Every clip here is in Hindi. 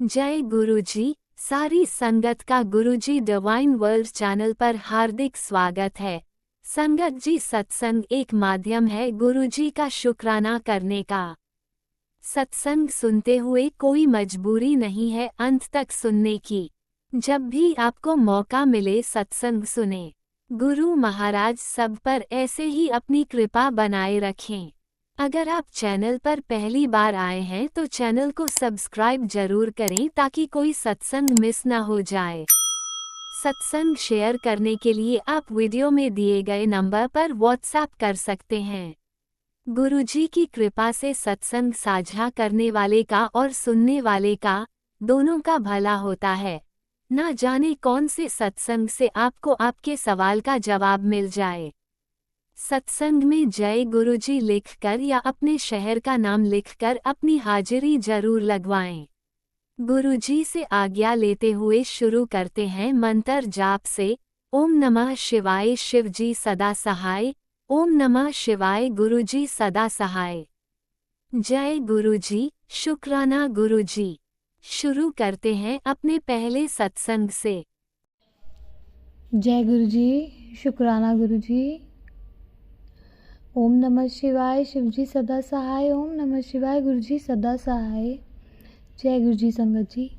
जय गुरुजी। सारी संगत का गुरुजी डिवाइन वर्ल्ड चैनल पर हार्दिक स्वागत है। संगत जी, सत्संग एक माध्यम है गुरुजी का शुक्राना करने का। सत्संग सुनते हुए कोई मजबूरी नहीं है अंत तक सुनने की। जब भी आपको मौका मिले सत्संग सुने। गुरु महाराज सब पर ऐसे ही अपनी कृपा बनाए रखें। अगर आप चैनल पर पहली बार आए हैं तो चैनल को सब्सक्राइब जरूर करें ताकि कोई सत्संग मिस ना हो जाए। सत्संग शेयर करने के लिए आप वीडियो में दिए गए नंबर पर व्हाट्सएप कर सकते हैं। गुरुजी की कृपा से सत्संग साझा करने वाले का और सुनने वाले का दोनों का भला होता है। ना जाने कौन से सत्संग से आपको आपके सवाल का जवाब मिल जाए। सत्संग में जय गुरुजी लिखकर या अपने शहर का नाम लिखकर अपनी हाजिरी जरूर लगवाएं। गुरुजी से आज्ञा लेते हुए शुरू करते हैं मंत्र जाप से। ओम नमः शिवाय शिवजी सदा सहाय। ओम नमः शिवाय गुरुजी सदा सहाय। जय गुरुजी, शुक्राना गुरुजी। शुरू करते हैं अपने पहले सत्संग से। जय गुरुजी, शुक्राना गुरुजी। ओम नमः शिवाय शिवजी सदा सहाय। ओम नमः शिवाय गुरुजी सदा सहाय। जय गुरुजी संगत जी।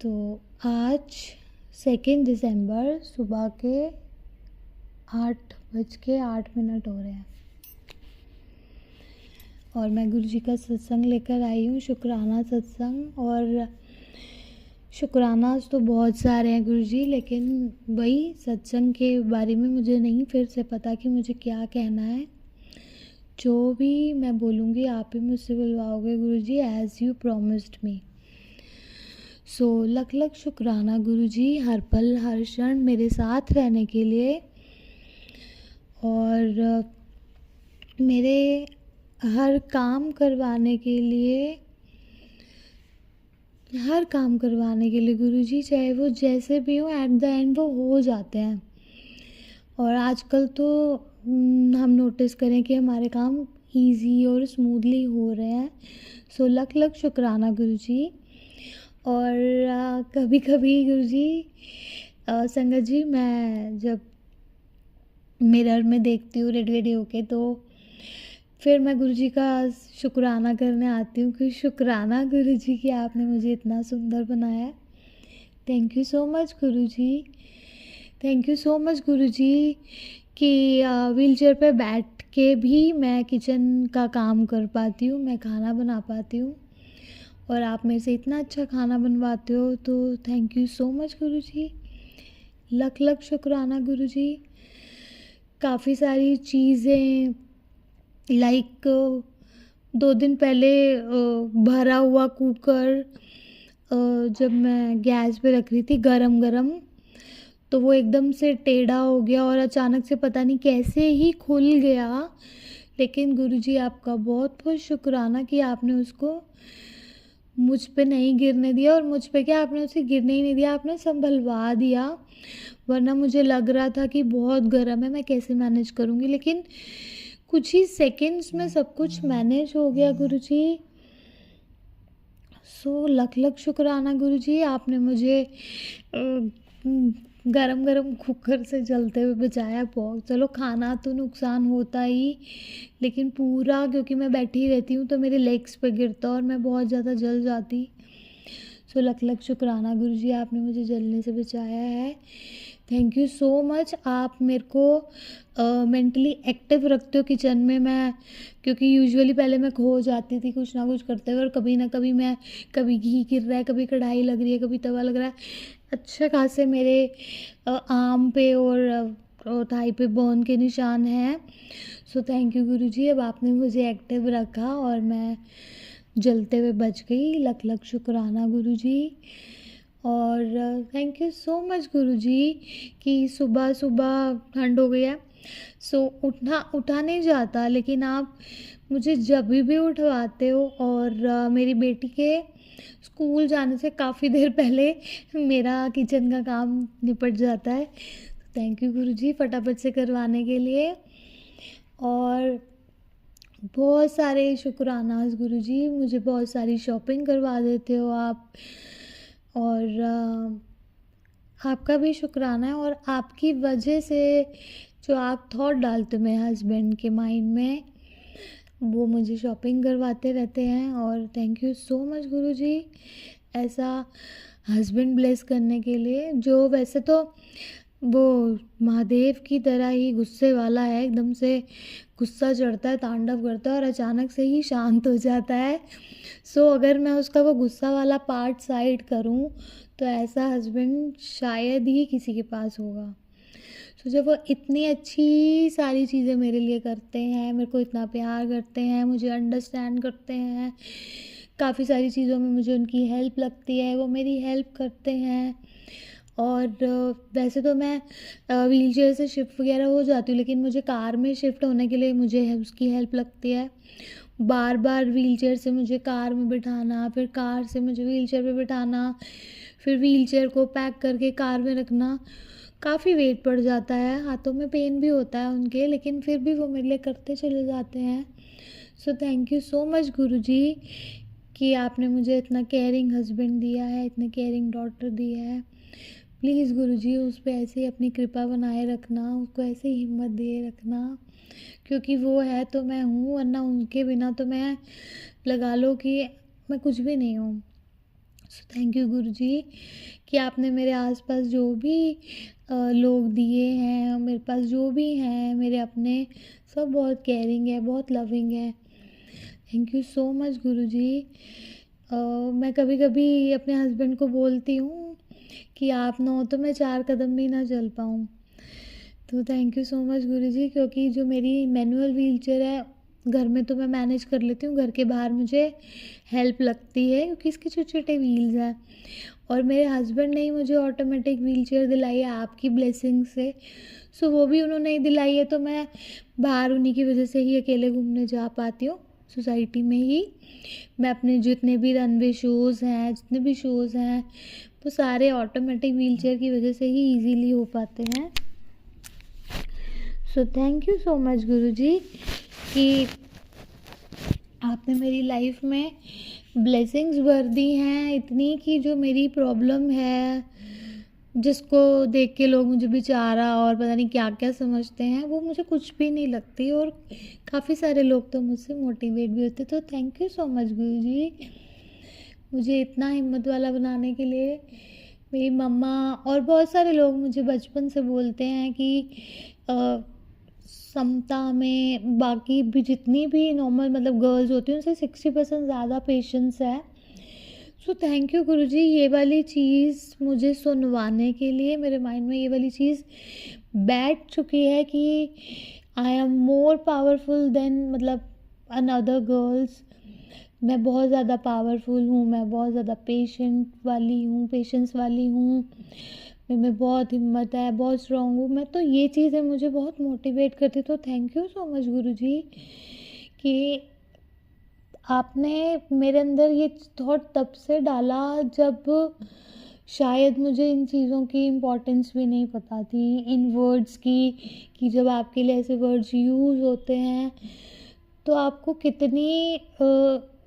तो आज 2 दिसंबर सुबह के 8:08 हो रहे हैं और मैं गुरुजी का सत्संग लेकर आई हूँ, शुक्राना सत्संग। और शुक्रानास तो बहुत सारे हैं गुरुजी, लेकिन वही सत्संग के बारे में मुझे नहीं फिर से पता कि मुझे क्या कहना है। जो भी मैं बोलूँगी आप ही मुझसे बुलवाओगे गुरुजी, एज यू प्रॉमिस्ड मी। सो लख लख शुक्राना गुरुजी, हर पल हर क्षण मेरे साथ रहने के लिए और मेरे हर काम करवाने के लिए गुरुजी, चाहे वो जैसे भी हो, एट द एंड वो हो जाते हैं। और आजकल तो हम नोटिस करें कि हमारे काम इजी और स्मूथली हो रहे हैं। सो लख लख शुक्राना गुरुजी। और कभी कभी गुरुजी संगत जी, मैं जब मिरर में देखती हूँ रेडी रेडी होके, तो फिर मैं गुरुजी का शुक्राना करने आती हूँ कि शुक्राना गुरुजी कि आपने मुझे इतना सुंदर बनाया। Thank you so much Guruji. Thank you so much Guruji कि व्हीलचेयर पे बैठ के भी मैं किचन का काम कर पाती हूँ, मैं खाना बना पाती हूँ और आप मेरे से इतना अच्छा खाना बनवाते हो। तो थैंक यू सो मच गुरुजी। लख लख शुक्राना गुरुजी। काफ़ी सारी चीज़ें लाइक 2 दिन पहले भरा हुआ कुकर जब मैं गैस पे रख रही थी गरम गरम, तो वो एकदम से टेढ़ा हो गया और अचानक से पता नहीं कैसे ही खुल गया। लेकिन गुरुजी आपका बहुत बहुत शुक्राना कि आपने उसको मुझ पे नहीं गिरने दिया। और मुझ पे क्या, आपने उसे गिरने ही नहीं दिया, आपने संभलवा दिया। वरना मुझे लग रहा था कि बहुत गर्म है, मैं कैसे मैनेज करूँगी। लेकिन कुछ ही सेकंड्स में सब कुछ मैनेज हो गया गुरुजी। सो लख लख शुक्राना गुरुजी, आपने मुझे गरम गरम कुकर से जलते हुए बचाया। बहुत, चलो खाना तो नुकसान होता ही, लेकिन पूरा, क्योंकि मैं बैठी रहती हूँ तो मेरे लेग्स पे गिरता और मैं बहुत ज़्यादा जल जाती। सो लख लख शुक्राना गुरुजी, आपने मुझे जलने से बचाया है। Thank you so much. आप मेरे को मेंटली एक्टिव रखते हो किचन में। मैं, क्योंकि यूजुअली पहले मैं खो जाती थी कुछ ना कुछ करते हुए, और कभी ना कभी मैं, कभी घी गिर रहा है, कभी कढ़ाई लग रही है, कभी तवा लग रहा है, अच्छे खासे मेरे आर्म पे और थाई पे बर्न के निशान हैं। सो थैंक यू गुरुजी, अब आपने मुझे एक्टिव रखा और मैं जलते हुए बच गई। लख लख शुक्राना गुरुजी। और thank you so much Guruji कि सुबह सुबह ठंड हो गई है, सो उठा नहीं जाता, लेकिन आप मुझे जब भी उठवाते हो। और मेरी बेटी के स्कूल जाने से काफ़ी देर पहले मेरा किचन का काम निपट जाता है। थैंक यू गुरुजी फटाफट से करवाने के लिए। और बहुत सारे शुक्रानाज़ गुरुजी, मुझे बहुत सारी शॉपिंग करवा देते हो आप। और आपका भी शुक्राना है, और आपकी वजह से जो आप थॉट डालते हो मेरे हस्बैंड के माइंड में, वो मुझे शॉपिंग करवाते रहते हैं। और थैंक यू सो मच गुरुजी, ऐसा हस्बैंड ब्लेस करने के लिए, जो वैसे तो वो महादेव की तरह ही गुस्से वाला है, एकदम से गुस्सा चढ़ता है, तांडव करता है और अचानक से ही शांत हो जाता है। सो अगर मैं उसका वो गुस्सा वाला पार्ट साइड करूँ, तो ऐसा हस्बैंड शायद ही किसी के पास होगा। तो जब वो इतनी अच्छी सारी चीज़ें मेरे लिए करते हैं, मेरे को इतना प्यार करते हैं, मुझे अंडरस्टैंड करते हैं, काफ़ी सारी चीज़ों में मुझे उनकी हेल्प लगती है, वो मेरी हेल्प करते हैं। और वैसे तो मैं व्हीलचेयर से शिफ्ट वगैरह हो जाती हूँ, लेकिन मुझे कार में शिफ्ट होने के लिए मुझे उसकी हेल्प लगती है। बार बार व्हीलचेयर से मुझे कार में बिठाना, फिर कार से मुझे व्हीलचेयर पे बिठाना, फिर व्हीलचेयर को पैक करके कार में रखना, काफ़ी वेट पड़ जाता है, हाथों में पेन भी होता है उनके, लेकिन फिर भी वो मेरे लिए करते चले जाते हैं। So thank you so much Guruji कि आपने मुझे इतना केयरिंग हस्बैंड दिया है, इतने केयरिंग डॉटर दी है। प्लीज़ गुरुजी उस पे ऐसे ही अपनी कृपा बनाए रखना, उसको ऐसे ही हिम्मत दिए रखना, क्योंकि वो है तो मैं हूँ, वरना उनके बिना तो मैं, लगा लो कि मैं कुछ भी नहीं हूँ। सो थैंक यू गुरुजी कि आपने मेरे आसपास जो भी लोग दिए हैं, मेरे पास जो भी हैं मेरे अपने, सब बहुत केयरिंग है, बहुत लविंग है। थैंक यू सो मच गुरुजी। मैं कभी कभी अपने हस्बैंड को बोलती हूँ कि आप ना हो तो मैं 4 कदम भी ना चल पाऊँ। तो थैंक यू सो मच गुरुजी, क्योंकि जो मेरी मैनुअल व्हीलचेयर है, घर में तो मैं मैनेज कर लेती हूँ, घर के बाहर मुझे हेल्प लगती है क्योंकि इसके छोटे छोटे व्हील्स हैं। और मेरे हस्बैंड ने ही मुझे ऑटोमेटिक व्हीलचेयर दिलाई है आपकी ब्लेसिंग से। सो वो भी उन्होंने ही दिलाई है, तो मैं बाहर उन्हीं की वजह से ही अकेले घूमने जा पाती हूँ सोसाइटी में ही। मैं अपने जितने भी रनवे शोज़ हैं, जितने भी शोज़ हैं, वो सारे ऑटोमेटिक व्हीलचेयर की वजह से ही ईज़िली हो पाते हैं। So thank you so much Guruji कि आपने मेरी लाइफ में ब्लेसिंग्स भर दी हैं इतनी, कि जो मेरी प्रॉब्लम है, जिसको देख के लोग मुझे बेचारा और पता नहीं क्या क्या समझते हैं, वो मुझे कुछ भी नहीं लगती। और काफ़ी सारे लोग तो मुझसे मोटिवेट भी होते। तो थैंक यू सो मच गुरुजी, मुझे इतना हिम्मत वाला बनाने के लिए। मेरी मम्मा और बहुत सारे लोग मुझे बचपन से बोलते हैं कि समता में बाकी भी जितनी भी नॉर्मल मतलब गर्ल्स होती हैं, उनसे 60% ज़्यादा पेशेंस है। सो थैंक यू गुरुजी, ये वाली चीज़ मुझे सुनवाने के लिए। मेरे माइंड में ये वाली चीज़ बैठ चुकी है कि I am more powerful than मतलब अनदर गर्ल्स। मैं बहुत ज़्यादा पावरफुल हूँ, मैं बहुत ज़्यादा पेशेंस वाली हूँ, में बहुत हिम्मत है, बहुत स्ट्रॉन्ग हूँ मैं। तो ये चीज़ें मुझे बहुत मोटिवेट करती। तो thank you so much Guruji कि आपने मेरे अंदर ये थॉट तब से डाला जब शायद मुझे इन चीज़ों की इम्पोर्टेंस भी नहीं पता थी, इन वर्ड्स की, कि जब आपके लिए ऐसे वर्ड्स यूज़ होते हैं तो आपको कितनी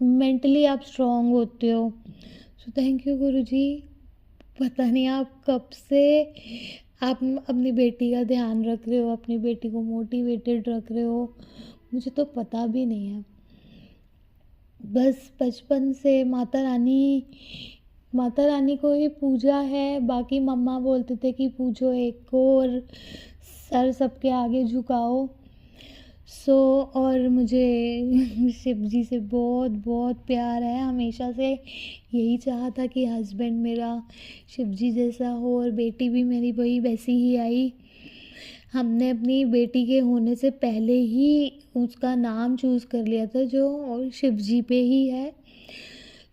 मेंटली आप स्ट्रॉन्ग होते हो। सो थैंक यू गुरुजी। पता नहीं आप कब से आप अपनी बेटी का ध्यान रख रहे हो, अपनी बेटी को मोटिवेटेड रख रहे हो, मुझे तो पता भी नहीं है। बस बचपन से माता रानी को ही पूजा है। बाकी मम्मा बोलते थे कि पूजो एक को और सर सबके आगे झुकाओ। सो और मुझे शिव जी से बहुत बहुत प्यार है, हमेशा से यही चाहा था कि हस्बैंड मेरा शिव जी जैसा हो, और बेटी भी मेरी वही वैसी ही आई। हमने अपनी बेटी के होने से पहले ही उसका नाम चूज़ कर लिया था, जो और शिव जी पे ही है।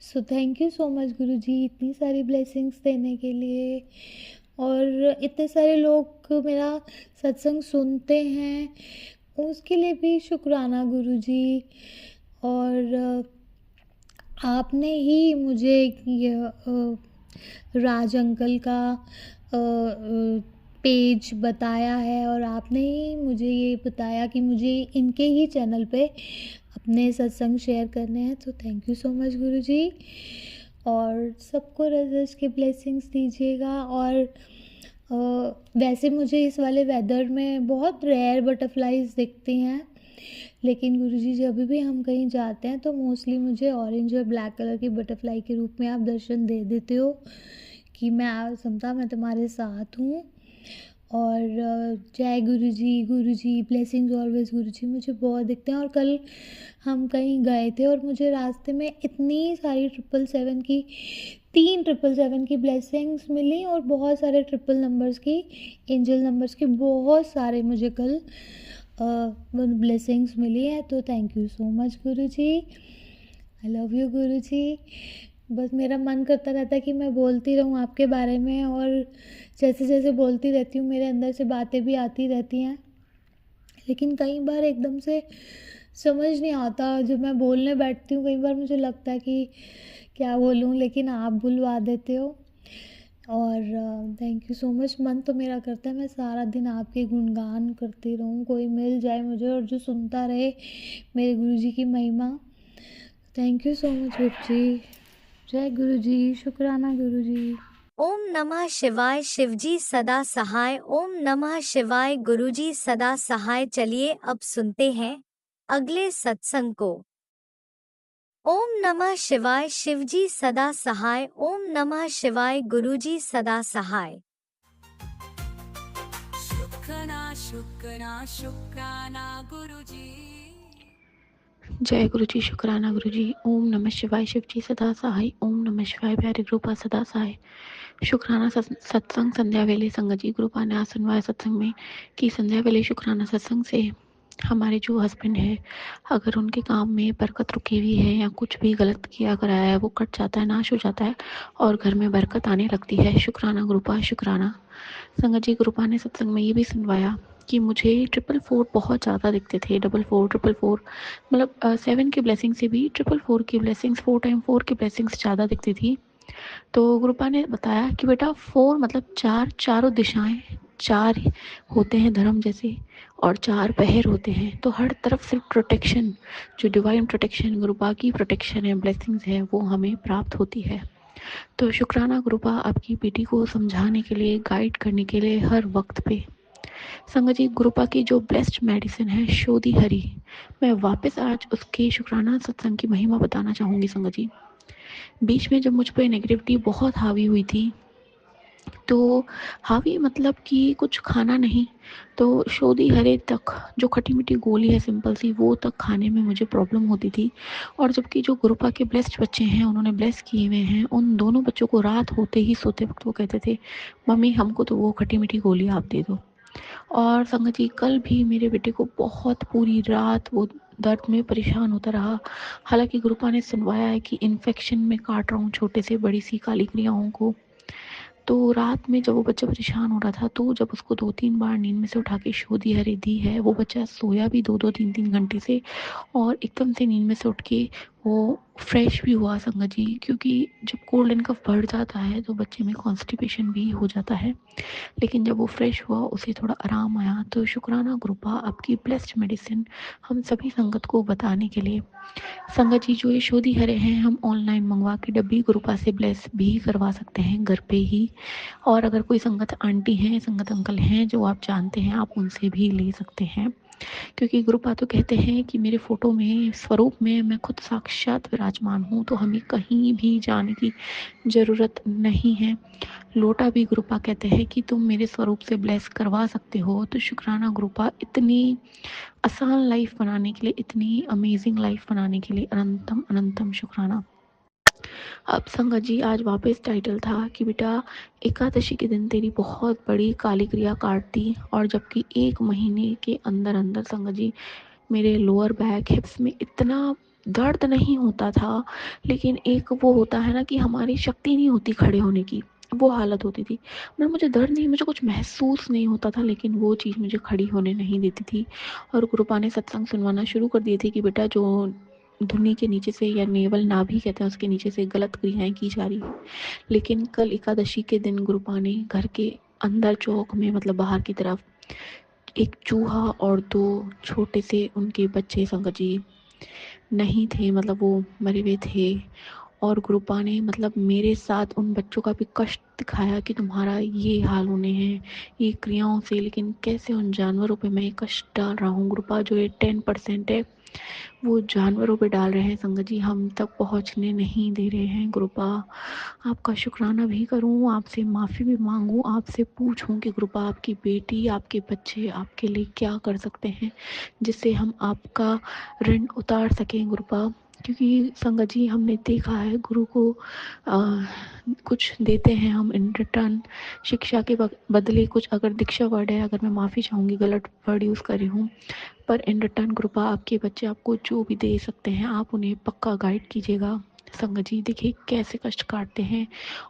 So thank you so much Guruji इतनी सारी ब्लेसिंग्स देने के लिए। और इतने सारे लोग मेरा सत्संग सुनते हैं, उसके लिए भी शुक्राना गुरुजी। और आपने ही मुझे ये राज अंकल का पेज बताया है, और आपने ही मुझे ये बताया कि मुझे इनके ही चैनल पे अपने सत्संग शेयर करने हैं। तो थैंक यू सो मच गुरुजी, और सबको रजस के ब्लेसिंग्स दीजिएगा। और वैसे मुझे इस वाले वेदर में बहुत रेयर बटरफ्लाइज दिखती हैं, लेकिन गुरुजी जब भी हम कहीं जाते हैं तो मोस्टली मुझे ऑरेंज और ब्लैक कलर की बटरफ्लाई के रूप में आप दर्शन दे देते हो कि मैं समता, मैं तुम्हारे साथ हूँ। और जय गुरुजी ब्लेसिंग्स ऑलवेज गुरुजी, मुझे बहुत दिखते हैं। और कल हम कहीं गए थे और मुझे रास्ते में इतनी सारी 777 की ब्लेसिंग्स मिली, और बहुत सारे ट्रिपल नंबर्स की, एंजल नंबर्स की बहुत सारे मुझे कल ब्लेसिंग्स मिली है। तो thank you so much Guruji, I love you Guruji. बस मेरा मन करता रहता है कि मैं बोलती रहूँ आपके बारे में, और जैसे जैसे बोलती रहती हूँ मेरे अंदर से बातें भी आती रहती हैं, लेकिन कई बार एकदम से समझ नहीं आता। जब मैं बोलने बैठती हूँ कई बार मुझे लगता है कि क्या बोलूँ, लेकिन आप बुलवा देते हो। और थैंक यू सो मच। मन तो मेरा करता है मैं सारा दिन आपके गुणगान करती रहूँ, कोई मिल जाए मुझे और जो सुनता रहे मेरे गुरुजी की महिमा। थैंक यू सो मच विप जी। जय गुरुजी, शुक्राना गुरुजी। ओम नमः शिवाय, शिवजी सदा सहाय। ओम नमः शिवाय, गुरुजी सदा सहाय। चलिए अब सुनते हैं अगले सत्संग को। ओम नमः शिवाय, शिवजी सदा सहाय। ओम नमः शिवाय, गुरुजी सदा सहाय। शुक्राना शुक्राना गुरुजी। जय गुरुजी, शुक्राना गुरुजी। ओम नमः शिवाय, शिवजी सदा सहाय। ओम नमः शिवाय, प्यारे गुरुपा सदा सहाय। शुक्राना सत्संग संध्या वेले संगत जी गुरुपा ने आसनवाय सत्संग में कि संध्या वेले शुक्राना सत्संग से हमारे जो हस्बैंड है, अगर उनके काम में बरकत रुकी हुई है या कुछ भी गलत किया कराया है वो कट जाता है, नाश हो जाता है और घर में बरकत आने लगती है। शुक्राना गुरुपा, शुक्राना। संगत जी गुरुपा ने सत्संग में ये भी सुनवाया कि मुझे 444 बहुत ज़्यादा दिखते थे। 444 मतलब 7 की ब्लेसिंग से भी 444 की ब्लेसिंग्स, 4x4 की ब्लेसिंग्स ज़्यादा दिखती थी। तो गुरुपा ने बताया कि बेटा 4 मतलब 4, चारों दिशाएं, 4 होते हैं धर्म जैसे, और 4 पहर होते हैं। तो हर तरफ से प्रोटेक्शन, जो डिवाइन प्रोटेक्शन, गुरुपा की प्रोटेक्शन है, ब्लेसिंग्स है, वो हमें प्राप्त होती है। तो शुक्राना गुरुपा आपकी बेटी को समझाने के लिए, गाइड करने के लिए हर वक्त पे। संगत जी गुरुपा की जो ब्लेस्ड मेडिसिन है शोधी हरी, मैं वापस आज उसके शुक्राना सत्संग की महिमा बताना चाहूँगी। संगत जी बीच में जब मुझ पर नेगेटिविटी बहुत हावी हुई थी, तो हावी मतलब कि कुछ खाना नहीं, तो शोधी हरे तक जो खट्टी मीठी गोली है सिंपल सी, वो तक खाने में मुझे प्रॉब्लम होती थी। और जबकि जो गुरुपा के ब्लेस्ड बच्चे हैं, उन्होंने ब्लेस किए हुए हैं, उन दोनों बच्चों को रात होते ही सोते वक्त वो कहते थे मम्मी हमको तो वो खट्टी मीठी गोली आप दे दो। और संगत जी कल भी मेरे बेटे को बहुत पूरी रात वो दर्द में परेशान होता रहा। हालांकि गुरुपा ने सुनवाया है कि इन्फेक्शन में काट रहा हूँ छोटे से बड़ी सी काली क्रियाओं को। तो रात में जब वो बच्चा परेशान हो रहा था, तो जब उसको 2-3 बार नींद में से उठा के शोधी हरी दी है, वो बच्चा सोया भी 2-2 3-3 घंटे से, और एकदम से नींद में से उठ के वो फ्रेश भी हुआ। संगत जी क्योंकि जब कोल्ड एंड कफ बढ़ जाता है तो बच्चे में कॉन्स्टिपेशन भी हो जाता है, लेकिन जब वो फ्रेश हुआ उसे थोड़ा आराम आया। तो शुक्राना गुरुपा आपकी ब्लेस्ड मेडिसिन हम सभी संगत को बताने के लिए। संगत जी जो ये शोधी हरे हैं हम ऑनलाइन मंगवा के डब्बी गुरुपा से ब्लेस भी करवा सकते हैं घर पे ही। और अगर कोई संगत आंटी हैं, संगत अंकल हैं जो आप जानते हैं, आप उनसे भी ले सकते हैं। क्योंकि गुरुपा तो कहते हैं कि मेरे फोटो में, स्वरूप में मैं खुद साक्षात विराजमान हूँ, तो हमें कहीं भी जाने की ज़रूरत नहीं है। लोटा भी गुरुपा कहते हैं कि तुम मेरे स्वरूप से ब्लेस करवा सकते हो। तो शुक्राना गुरुपा इतनी आसान लाइफ बनाने के लिए, इतनी अमेजिंग लाइफ बनाने के लिए अनंतम अनंतम शुक्राना। अब संगत जी आज वापस टाइटल था कि बेटा एकादशी के दिन तेरी बहुत बड़ी काली क्रिया काटती, और जबकि 1 महीने के अंदर अंदर संगत जी मेरे लोअर बैक हिप्स में इतना दर्द नहीं होता था, लेकिन एक वो होता है ना कि हमारी शक्ति नहीं होती खड़े होने की, वो हालत होती थी। मतलब मुझे दर्द नहीं, मुझे कुछ महसूस नहीं होता था, लेकिन वो चीज़ मुझे खड़ी होने नहीं देती थी। और गुरुपा ने सत्संग सुनवाना शुरू कर दिए थे कि बेटा जो धुनी के नीचे से, या नेवल नाभि कहते हैं, उसके नीचे से गलत क्रियाएं की जा रही है। लेकिन कल एकादशी के दिन गुरुपा ने घर के अंदर चौक में, मतलब बाहर की तरफ, एक चूहा और 2 छोटे से उनके बच्चे संगत जी नहीं थे, मतलब वो मरे हुए थे। और गुरुपा ने मतलब मेरे साथ उन बच्चों का भी कष्ट दिखाया कि तुम्हारा ये हाल होने हैं ये क्रियाओं से, लेकिन कैसे उन जानवरों पे मैं ये कष्ट डाल रहा हूँ गुरुपा। जो ये 10% है वो जानवरों पे डाल रहे हैं संगत जी, हम तक पहुँचने नहीं दे रहे हैं गुरुपा। आपका शुक्राना भी करूँ, आपसे माफ़ी भी मांगूँ, आपसे पूछूँ कि गुरुपा आपकी बेटी आपके बच्चे आपके लिए क्या कर सकते हैं जिससे हम आपका ऋण उतार सकें गुरुपा। क्योंकि संगत जी हमने देखा है गुरु को कुछ देते हैं हम इन रिटर्न, शिक्षा के बदले कुछ, अगर दीक्षा वर्ड है, अगर मैं माफ़ी चाहूँगी गलत वर्ड यूज़ कर रही हूँ, पर इन रिटर्न कृपा आपके बच्चे आपको जो भी दे सकते हैं आप उन्हें पक्का गाइड कीजिएगा। संगत जी देखिए कैसे कष्ट काटते हैं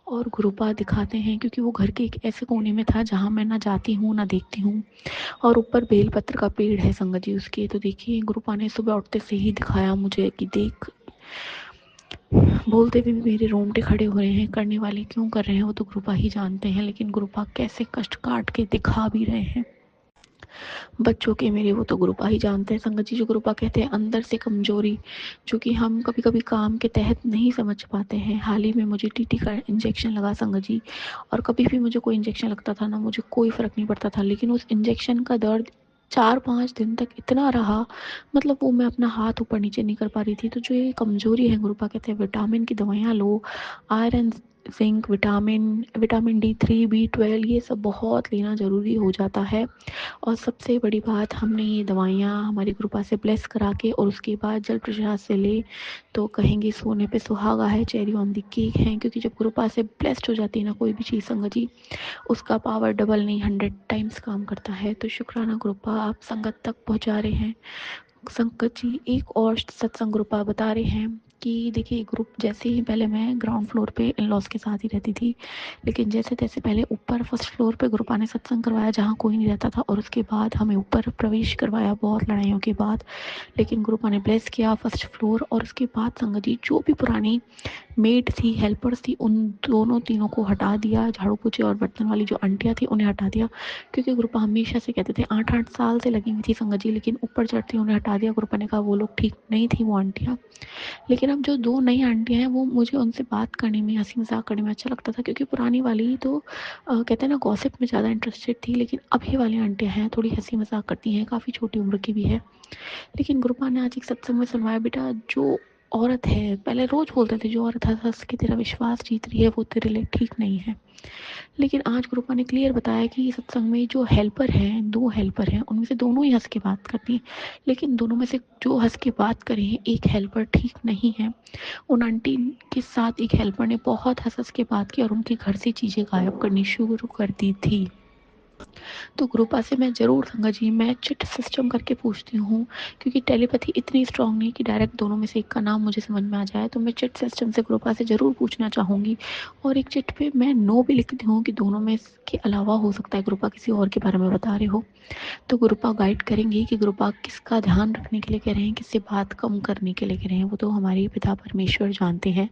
और गुरुपा दिखाते हैं, क्योंकि वो घर के एक ऐसे कोने में था जहाँ मैं ना जाती हूँ ना देखती हूँ, और ऊपर बेलपत्र का पेड़ है संगत जी उसके। तो देखिए गुरुपा ने सुबह उठते से ही दिखाया मुझे कि देख, बोलते भी मेरे रोंगटे खड़े हो रहे हैं, करने वाले क्यों कर रहे हैं वो तो गुरुपा ही जानते हैं, लेकिन गुरुपा कैसे कष्ट काट के दिखा भी रहे हैं बच्चों के मेरे, वो तो गुरुपा ही जानते हैं संगत जी। जो गुरुपा कहते हैं अंदर से कमजोरी, जो कि हम कभी कभी काम के तहत नहीं समझ पाते हैं। हाल ही में मुझे टीटी का इंजेक्शन लगा संगत जी, और कभी भी मुझे कोई इंजेक्शन लगता था ना मुझे कोई फर्क नहीं पड़ता था, लेकिन उस इंजेक्शन का दर्द 4-5 दिन तक इतना रहा, मतलब वो मैं अपना हाथ ऊपर नीचे नहीं कर पा रही थी। तो जो ये कमजोरी है गुरुपा कहते हैं विटामिन की दवाइयाँ लो, iron zinc vitamin vitamin D3 B12 ये सब बहुत लेना ज़रूरी हो जाता है। और सबसे बड़ी बात, हमने ये दवाइयाँ हमारी कृपा से ब्लेस करा के और उसके बाद जल प्रसाद से ले तो कहेंगे सोने पे सुहागा है, चेरी ऑन दी केक है। क्योंकि जब कृपा से ब्लेस्ड हो जाती है ना कोई भी चीज़ संगत जी, उसका पावर डबल नहीं 100 टाइम्स काम करता है। तो शुक्राना कृपा आप संगत तक पहुँचा रहे हैं। संकट जी एक और सत्संग ग्रुप आप बता रहे हैं कि देखिए ग्रुप, जैसे ही पहले मैं ग्राउंड फ्लोर पे इन लॉज के साथ ही रहती थी, लेकिन जैसे तैसे पहले ऊपर फर्स्ट फ्लोर पे ग्रुपा ने सत्संग करवाया जहाँ कोई नहीं रहता था, और उसके बाद हमें ऊपर प्रवेश करवाया बहुत लड़ाइयों के बाद। लेकिन ग्रुपा ने ब्लेस किया फर्स्ट फ्लोर, और उसके बाद संगत जी जो भी पुरानी मेड थी, हेल्पर्स थी, उन दोनों तीनों को हटा दिया। झाड़ू पोछे और बर्तन वाली जो आंटियाँ थी उन्हें हटा दिया, क्योंकि ग्रुपा हमेशा से कहते थे 8-8 साल से लगी हुई थी संगत जी, लेकिन ऊपर चढ़ती उन्हें हटा दिया। ग्रुपा ने कहा वो लोग ठीक नहीं थी वो आंटियाँ। लेकिन अब जो दो नई आंटियाँ हैं वो मुझे उनसे बात करने में, हंसी मजाक करने में अच्छा लगता था, क्योंकि पुरानी वाली तो कहते हैं ना गॉसिप में ज़्यादा इंटरेस्टेड थी, लेकिन अभी वाली आंटियाँ हैं थोड़ी हंसी मजाक करती हैं, काफ़ी छोटी उम्र की भी है। लेकिन गुरुपा ने आज एक सत्संग में सुनवाया, बेटा जो औरत है, पहले रोज बोलते थे जो औरत हंस हंस के तेरा विश्वास जीत रही है वो तेरे लिए ठीक नहीं है, लेकिन आज गुरुपा ने क्लियर बताया कि सत्संग में जो हेल्पर हैं, दो हेल्पर हैं, उनमें से दोनों ही हंस के बात करती हैं, लेकिन दोनों में से जो हंस के बात करे हैं एक हेल्पर ठीक नहीं है। उन आंटी के साथ एक हेल्पर ने बहुत हंस हंस के बात की और उनके घर से चीज़ें गायब करनी शुरू कर दी थी। तो कृपा से मैं ज़रूर संगत जी मैं चिट सिस्टम करके पूछती हूँ, क्योंकि टेलीपैथी इतनी स्ट्रांग नहीं कि डायरेक्ट दोनों में से एक का नाम मुझे समझ में आ जाए। तो मैं चिट सिस्टम से कृपा से ज़रूर पूछना चाहूँगी, और एक चिट पे मैं नो भी लिखती हूँ कि दोनों में के अलावा हो सकता है कृपा किसी और के बारे में बता रहे हो। तो गुरुपा गाइड करेंगे कि गुरुपा किसका ध्यान रखने के लिए कह रहे हैं, किससे बात कम करने के लिए कह रहे हैं, वो तो हमारे पिता परमेश्वर जानते हैं,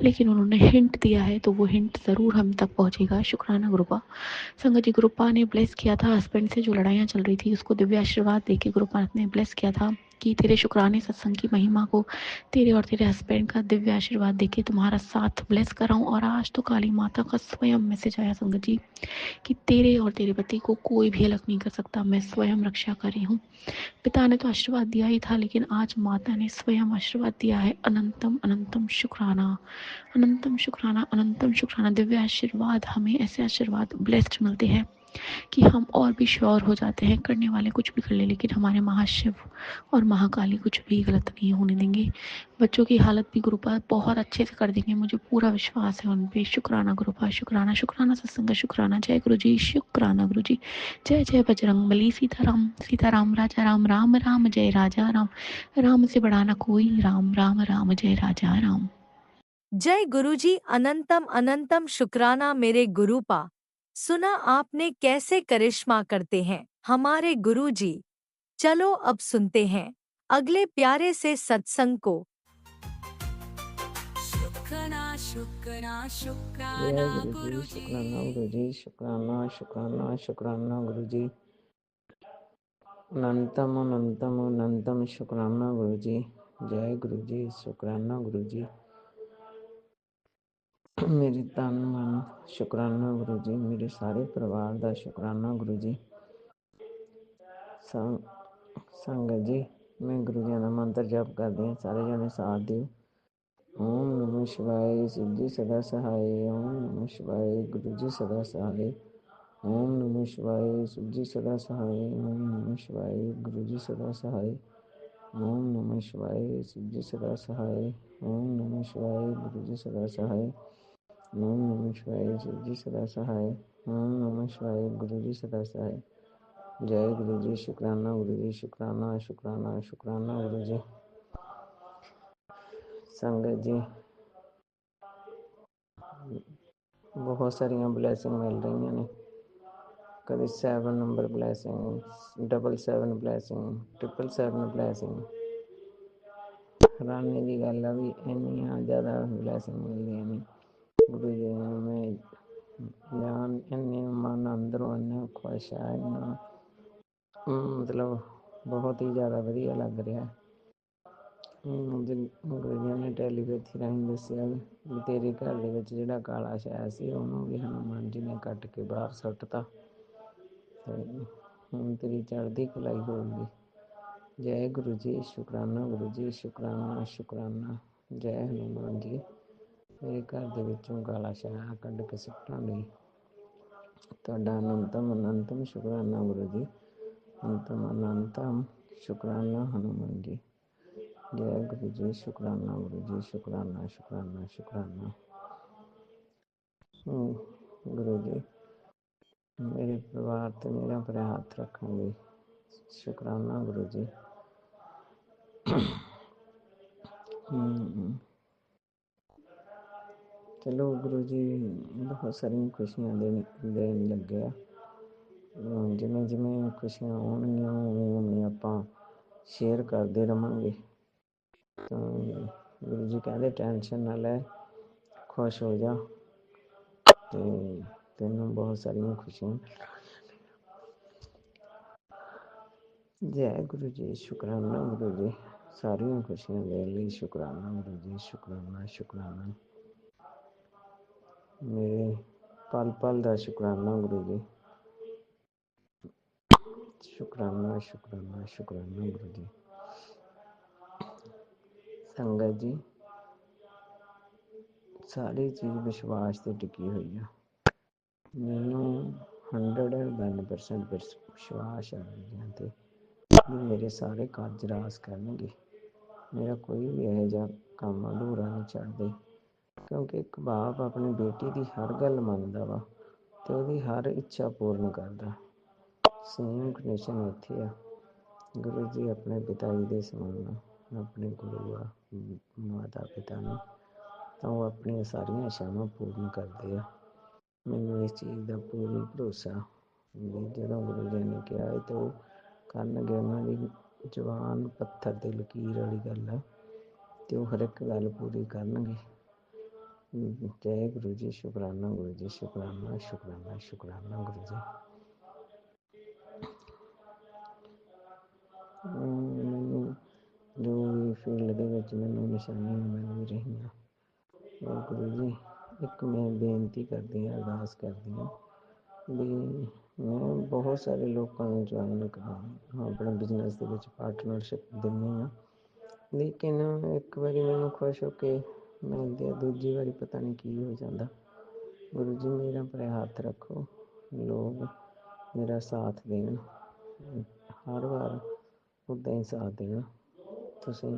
लेकिन उन्होंने हिंट दिया है तो वो हिंट ज़रूर हम तक पहुँचेगा। शुक्राना गुरुपा। संगत जी गुरुपा ने ब्लेस किया था हस्बैंड से जो लड़ाइयाँ चल रही थी उसको दिव्य आशीर्वाद देके गुरुपा ने ब्लेस किया था कि तेरे शुक्राने सत्संग की महिमा को तेरे और तेरे हस्बैंड का दिव्य आशीर्वाद देके तुम्हारा साथ ब्लेस कराऊं। और आज तो काली माता का स्वयं मैसेज आया संगत जी कि तेरे और तेरे पति को कोई भी अलग नहीं कर सकता, मैं स्वयं रक्षा कर रही हूँ। पिता ने तो आशीर्वाद दिया ही था, लेकिन आज माता ने स्वयं आशीर्वाद दिया है। अनंतम अनंतम शुक्राना, अनंतम शुक्राना, अनंतम शुक्राना। दिव्य आशीर्वाद, हमें ऐसे आशीर्वाद ब्लेस्ड मिलते हैं कि हम और भी श्योर हो जाते हैं, करने वाले कुछ भी कर ले लेकिन हमारे महाशिव और महाकाली कुछ भी गलत नहीं होने देंगे। बच्चों की हालत भी गुरुपा बहुत अच्छे से कर देंगे, मुझे पूरा विश्वास है उन पे। शुक्राना गुरुपा, शुक्राना, शुक्राना सत्संग का शुक्राना। जय गुरु जी, शुक्राना गुरु जी। जय जय बजरंग बली, सीताराम सीताराम, राजा राम, राम राम जय राजा राम, राम से बड़ा ना कोई, राम राम राम जय राजा राम। जय गुरुजी, अनंतम अनंतम शुक्राना मेरे गुरुपा। सुना आपने कैसे करिश्मा करते हैं हमारे गुरुजी। चलो अब सुनते हैं अगले प्यारे से सत्संग को। शुक्राना शुक्राना जय शुक्राना गुरु जी, गुरुजी। शुक्राना गुरु जी, शुक्राना शुक्राना शुक्राना गुरु जी, अनंतम अनंतम अनंतम शुक्राना गुरु जी। जय गुरु जी, शुकराना गुरु जी। मेरे तन मन शुकराना गुरु जी, मेरे सारे परिवार का शुकराना गुरु जी। संगत जी, मैं गुरु जी का मंत्र जप करदी हां, सारे जने साथ दिओ। ओम नमः शिवाय, शिव जी सदा सहाय। ओम नमः शिवाय, गुरु जी सदा सहाय। ओम नमः शिवाय, शिव जी सदा सहाय। ओम नमः शिवाय, गुरु जी सदा सहाय। ओम नमः शिवाय, शिव जी सदा सहाय। ओम नमः शिवाय, गुरु जी सदा सहाय। ओम नमः शिवाय, शिव जी सदा सहाय। ओम नमः शिवाय, गुरु जी सदा सहाय। जय गुरु जी, शुकराना गुरु जी, शुकराना शुकराना शुकराना गुरु जी। संगत जी, बहुत सारिया ब्लैसिंग मिल रही ने। कभी 7 नंबर ब्लैसिंग, 777 ब्लैसिंग, 777 ब्लैसिंग। हैरानी की गल है भी इन्नियां ज़्यादा ब्लैसिंग मिलदियां ने गुरु जी में जान। इन्ने मन अंदरों इन्ना खुश है, इन्ना मतलब बहुत ही ज़्यादा वधिया लग रहा है। गुरु जी ने टैलीपैथी राਹੀਂ दस्सिया भी तेरे घर दे विच जिहड़ा काला शै सी उहनूं भी हनुमान जी ने कट के बाहर सुੱਟਤਾ ते हुण तेरी चढ़दी कलाई होगी। जय गुरु जी, शुकराना गुरु जी, शुकराना शुकराना। जय हनुमान जी, मेरे घर दे विचों काला शैल कढ के सुੱਟਣ ਲਈ ਤੁਹਾਡਾ अनंतम शुकराना गुरु जी, अनंतम शुकराना हनुमान जी। जय गुरु जी, शुकराना गुरु जी, शुकराना शुकराना शुकराना। गुरु जी मेरे परिवार ते मेरा पर हाथ रखने ਲਈ शुकराना गुरु जी। चलो गुरु जी बहुत सारी खुशियां देन लगे आ। जिमें जिमें खुशियां आउणगियां उवें आपां शेयर करते रहांगे। तो गुरु जी कहते टेंशन ना ले, खुश हो जा, तो तेनों बहुत सारिया खुशियां। जय गुरु जी, शुकराना गुरु जी, सारिया खुशियां देने लिए शुकराना गुरु जी, शुकराना शुकराना। मेरे पल पल का शुकराना गुरु जी, शुकराना शुकराना शुकराना गुरु जी। संगत जी, सारी चीज़ विश्वास से टिकी हुई है। मैनू 101% विश्वास है गुरु जी भी मेरे सारे कार्ज रास करनगे। मेरा कोई भी यह जा काम अधूरा नहीं छड्डदे, क्योंकि एक बाप अपनी बेटी की हर गल मनदा वा ते उहदी हर इच्छा पूर्ण करदा। सेम कंडीशन इत्थे आ। गुरु जी अपने पिता जी दे समान अपने गुरु आ माता पिता ने, तो वो अपनी सारिया इच्छावां पूर्ण करते हैं। मैनू इस चीज़ का पूरा भरोसा भी जो गुरु जी ने कहा है तो करनगे। उन्होंने जवान पत्थर ते लकीर वाली गल है, तो हर एक गल पूरी करनगे। जय गुरु जी, शुकराना गुरु जी, शुकराना शुकराना शुकराना गुरु जी। मैनू जो भी फील्ड के विच मैनू निशानियां मिल भी रही, और गुरु जी एक मैं बेनती करदी हां, अरदास करदी हां भी मैं बहुत सारे लोगों को ज्वाइन करा अपने बिजनेस के विच पार्टनरशिप दिंदी हां, लेकिन एक बारी मैनू खुश होके मिलदे आ, दूजी बारी पता नहीं की हो जाता। गुरु जी मेरा पर हाथ रखो, लोग मेरा साथ देन, हर बार उदा ही साथ देना। तुसीं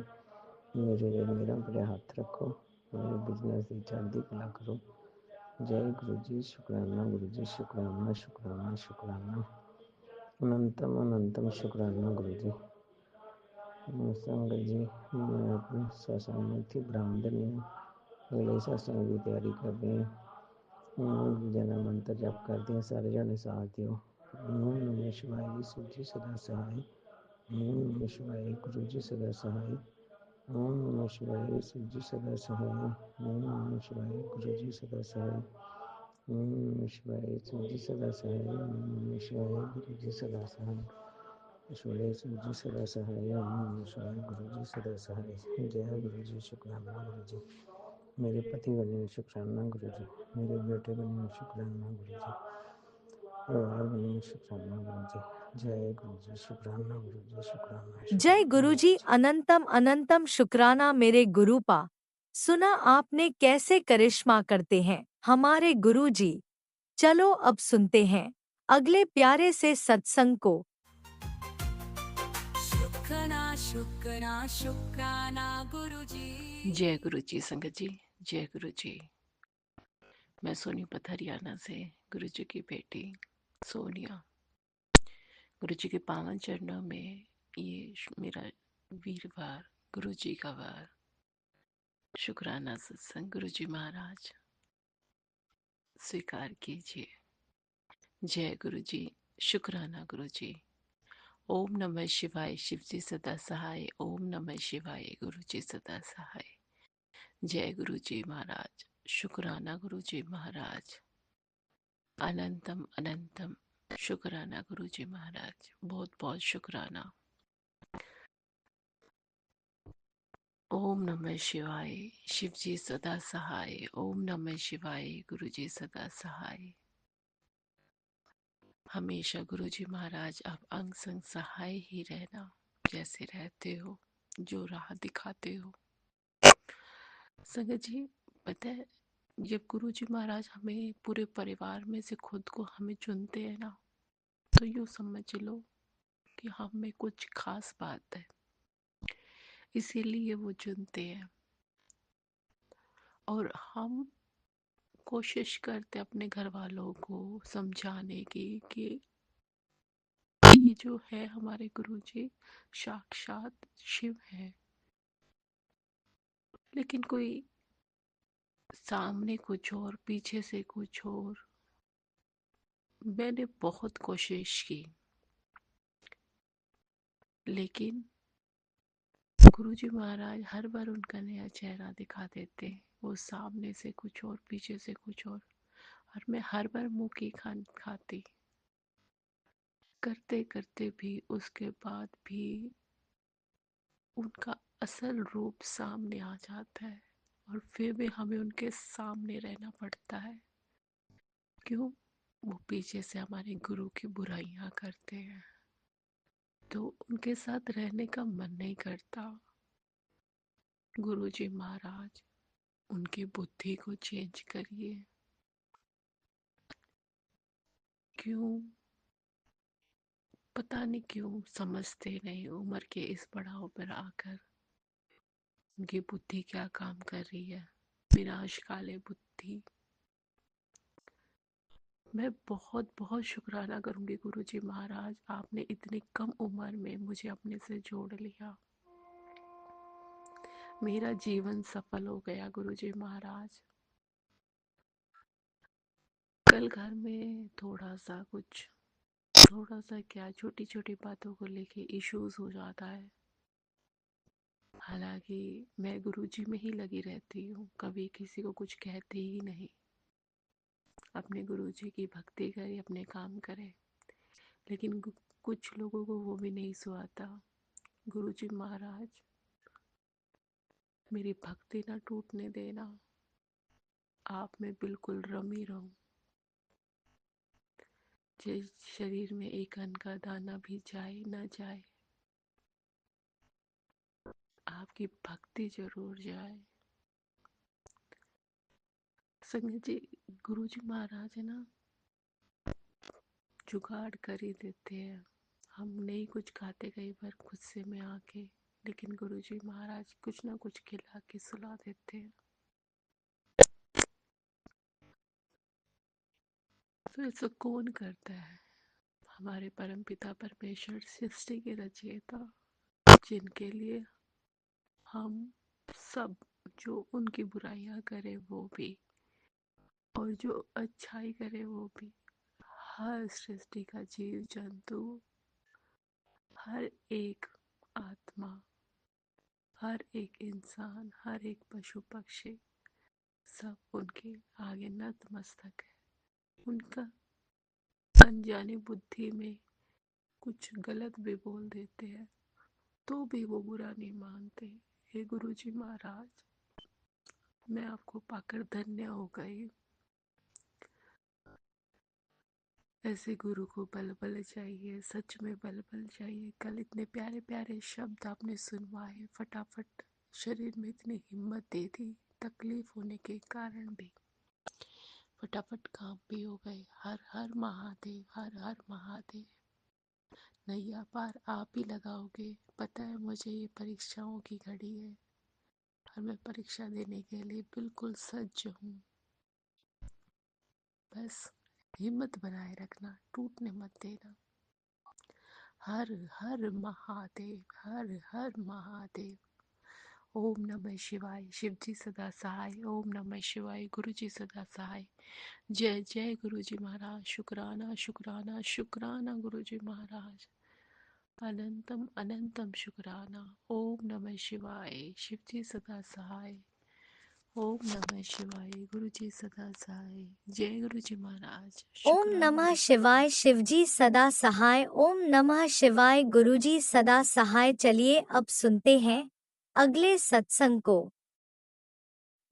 मेरा पर हाथ रखो, मेरे बिजनेस की चढ़दी कला करो। जय गुरु जी, शुकराना गुरु जी, शुकराना शुकराना शुकराना। अनंतम शुकराना गुरु जी। संगत जी मैं अपने सत्संग में इत्थे ब्राह्मण नहीं, अगले सत्संग की तैयारी करते हैं। जना मंत्र जप करते हैं, सारे जने साथ दिओ। ओम नमः शिवाय, शिव जी सदा सहाय। ओम नमः शिवाय, गुरु जी सदा सहाय। ओम नमः शिवाय, शिव जी सदा सहाय। ओम नमः शिवाय, गुरु जी सदा सहाय। ओम नमः शिवाय, शिव जी सदा सहाय। ओम नमः शिवाय, गुरु जी सदा सहाय। ईश्वरीय शिव जी सदा सहाय। ओम नमः शिवाय। गुरु जी सदा सहाय। जय गुरु जी। शुक्राना गुरु जी। मेरे पति बने शुक्राना गुरु जी। मेरे बेटे बने शुक्राना गुरु जी। परिवार बने शुक्राना गुरु जी। जय गुरु जी। शुक्राना गुरु जी। शुक्राना जय शुक्राना गुरुजी, अनंतम अनंतम शुक्राना मेरे गुरुपा। सुना आपने कैसे करिश्मा करते हैं हमारे गुरुजी। चलो अब सुनते हैं अगले प्यारे से सत्संग को। शुक्राना शुक्राना शुक्राना गुरुजी। जय गुरु जी संगत जी, जय गुरु जी। मैं सोनीपत हरियाणा से गुरु जी की बेटी सोनिया। गुरु जी के पावन चरणों में ये मेरा वीरवार, गुरु जी का वार, शुक्राना सत्संग गुरु जी महाराज स्वीकार कीजिए। जय गुरु जी। शुक्राना गुरु जी। ओम नमः शिवाय। शिव जी सदा सहाय। ओम नमः शिवाय। गुरु जी सदा सहाय। जय गुरु जी महाराज। शुक्राना गुरु जी महाराज। अनंतम अनंतम शुक्राना गुरु जी महाराज। बहुत बहुत शुक्राना। ओम नमः शिवाय। शिव जी सदा सहाय। ओम नमः शिवाय। गुरु जी सदा सहाय। हमेशा गुरु जी महाराज आप अंग संग सहाय ही रहना, जैसे रहते हो, जो राह दिखाते हो। संगत जी, पता है जब गुरु जी महाराज हमें पूरे परिवार में से खुद को हमें चुनते हैं ना, तो यूँ समझ लो कि हम में कुछ खास बात है, इसीलिए वो चुनते हैं। और हम कोशिश करते अपने घर वालों को समझाने की कि ये जो है हमारे गुरु जी साक्षात शिव है, लेकिन कोई सामने कुछ और, पीछे से कुछ और। मैंने बहुत कोशिश की, लेकिन गुरुजी महाराज हर बार उनका नया चेहरा दिखा देते। वो सामने से कुछ और, पीछे से कुछ और मैं हर बार मुंह की खाती। करते करते भी उसके बाद भी उनका असल रूप सामने आ जाता है, और फिर भी हमें उनके सामने रहना पड़ता है। क्यों? वो पीछे से हमारे गुरु की बुराइयां करते हैं, तो उनके साथ रहने का मन नहीं करता। गुरुजी महाराज, उनकी बुद्धि को चेंज करिए। क्यों? पता नहीं क्यों समझते नहीं। उम्र के इस पड़ाव पर आकर उनकी बुद्धि क्या काम कर रही है, विनाशकाले बुद्धि। मैं बहुत बहुत शुक्राना करूंगी गुरुजी महाराज, आपने इतनी कम उम्र में मुझे अपने से जोड़ लिया। मेरा जीवन सफल हो गया गुरुजी महाराज। कल घर में थोड़ा सा क्या, छोटी छोटी बातों को लेके इश्यूज हो जाता है। हालांकि मैं गुरुजी में ही लगी रहती हूँ, कभी किसी को कुछ कहती ही नहीं। अपने गुरुजी की भक्ति करे, अपने काम करे। लेकिन कुछ लोगों को वो भी नहीं सुहाता। गुरुजी महाराज, मेरी भक्ति ना टूटने देना, आप में बिल्कुल रमी रहूं। जिस शरीर में एक अन्न का दाना भी जाए ना जाए, आपकी भक्ति जरूर जाए। संगत जी, गुरुजी महाराज है ना, जुगाड़ कर ही देते हैं। हम नहीं कुछ खाते कई बार गुस्से में आके, लेकिन गुरुजी महाराज कुछ ना कुछ खिला के सुला देते हैं। तो ऐसा कौन करता है? हमारे परमपिता परमेश्वर, सृष्टि के रचयिता, जिनके लिए हम सब, जो उनकी बुराइयां करे वो भी, और जो अच्छाई करे वो भी, हर सृष्टि का जीव जंतु, हर एक आत्मा, हर एक इंसान, हर एक पशु पक्षी, सब उनके आगे नतमस्तक है। उनका अनजानी बुद्धि में कुछ गलत भी बोल देते हैं तो भी वो बुरा नहीं मानते। हे गुरुजी महाराज, मैं आपको पाकर धन्य हो गई। ऐसे गुरु को बल बल चाहिए, सच में बल बल चाहिए। कल इतने प्यारे प्यारे शब्द आपने सुनवाए, फटाफट शरीर में इतनी हिम्मत दे दी, तकलीफ होने के कारण भी फटाफट काम भी हो गए। हर हर महादेव, हर हर महादेव। नैया पार आप ही लगाओगे। पता है मुझे ये परीक्षाओं की घड़ी है और मैं परीक्षा देने के लिए बिल्कुल सज्ज हूँ। बस हिम्मत बनाए रखना, टूटने मत देना। हर हर महादेव, हर हर महादेव। ओम नमः शिवाय। शिव जी सदा सहाय। ओम नमः शिवाय। गुरु जी सदा सहाय। जय जय गुरु जी महाराज। शुक्राना शुक्राना शुक्राना गुरु जी महाराज। अनंतम अनंतम शुक्राना। ओम नमः शिवाय। शिव जी सदा सहाय। ओम नमः शिवाय। गुरु जी सदा सहाय। जय गुरु जी महाराज। ओम शुक्राना नमः गुरु जी शिवाय। शिवजी सदा सहाय। ओम नमः शिवाय। गुरुजी सदा सहाय। चलिए अब सुनते हैं अगले सत्संग को।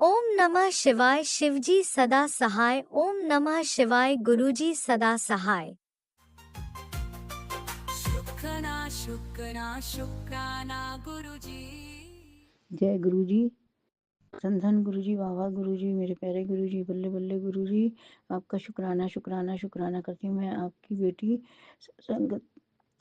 ओम नमः शिवाय। शिवजी सदा सहाय। ओम नमः शिवाय। गुरुजी सदा सहाय। शुक्राना शुक्राना शुक्राना गुरुजी। जय गुरु जी। धन धन गुरु जी, वाह वाह गुरु जी, मेरे प्यारे गुरु जी, बल्ले बल्ले गुरु जी। आपका शुक्राना शुक्राना शुक्राना करती हूँ। मैं आपकी बेटी संगत,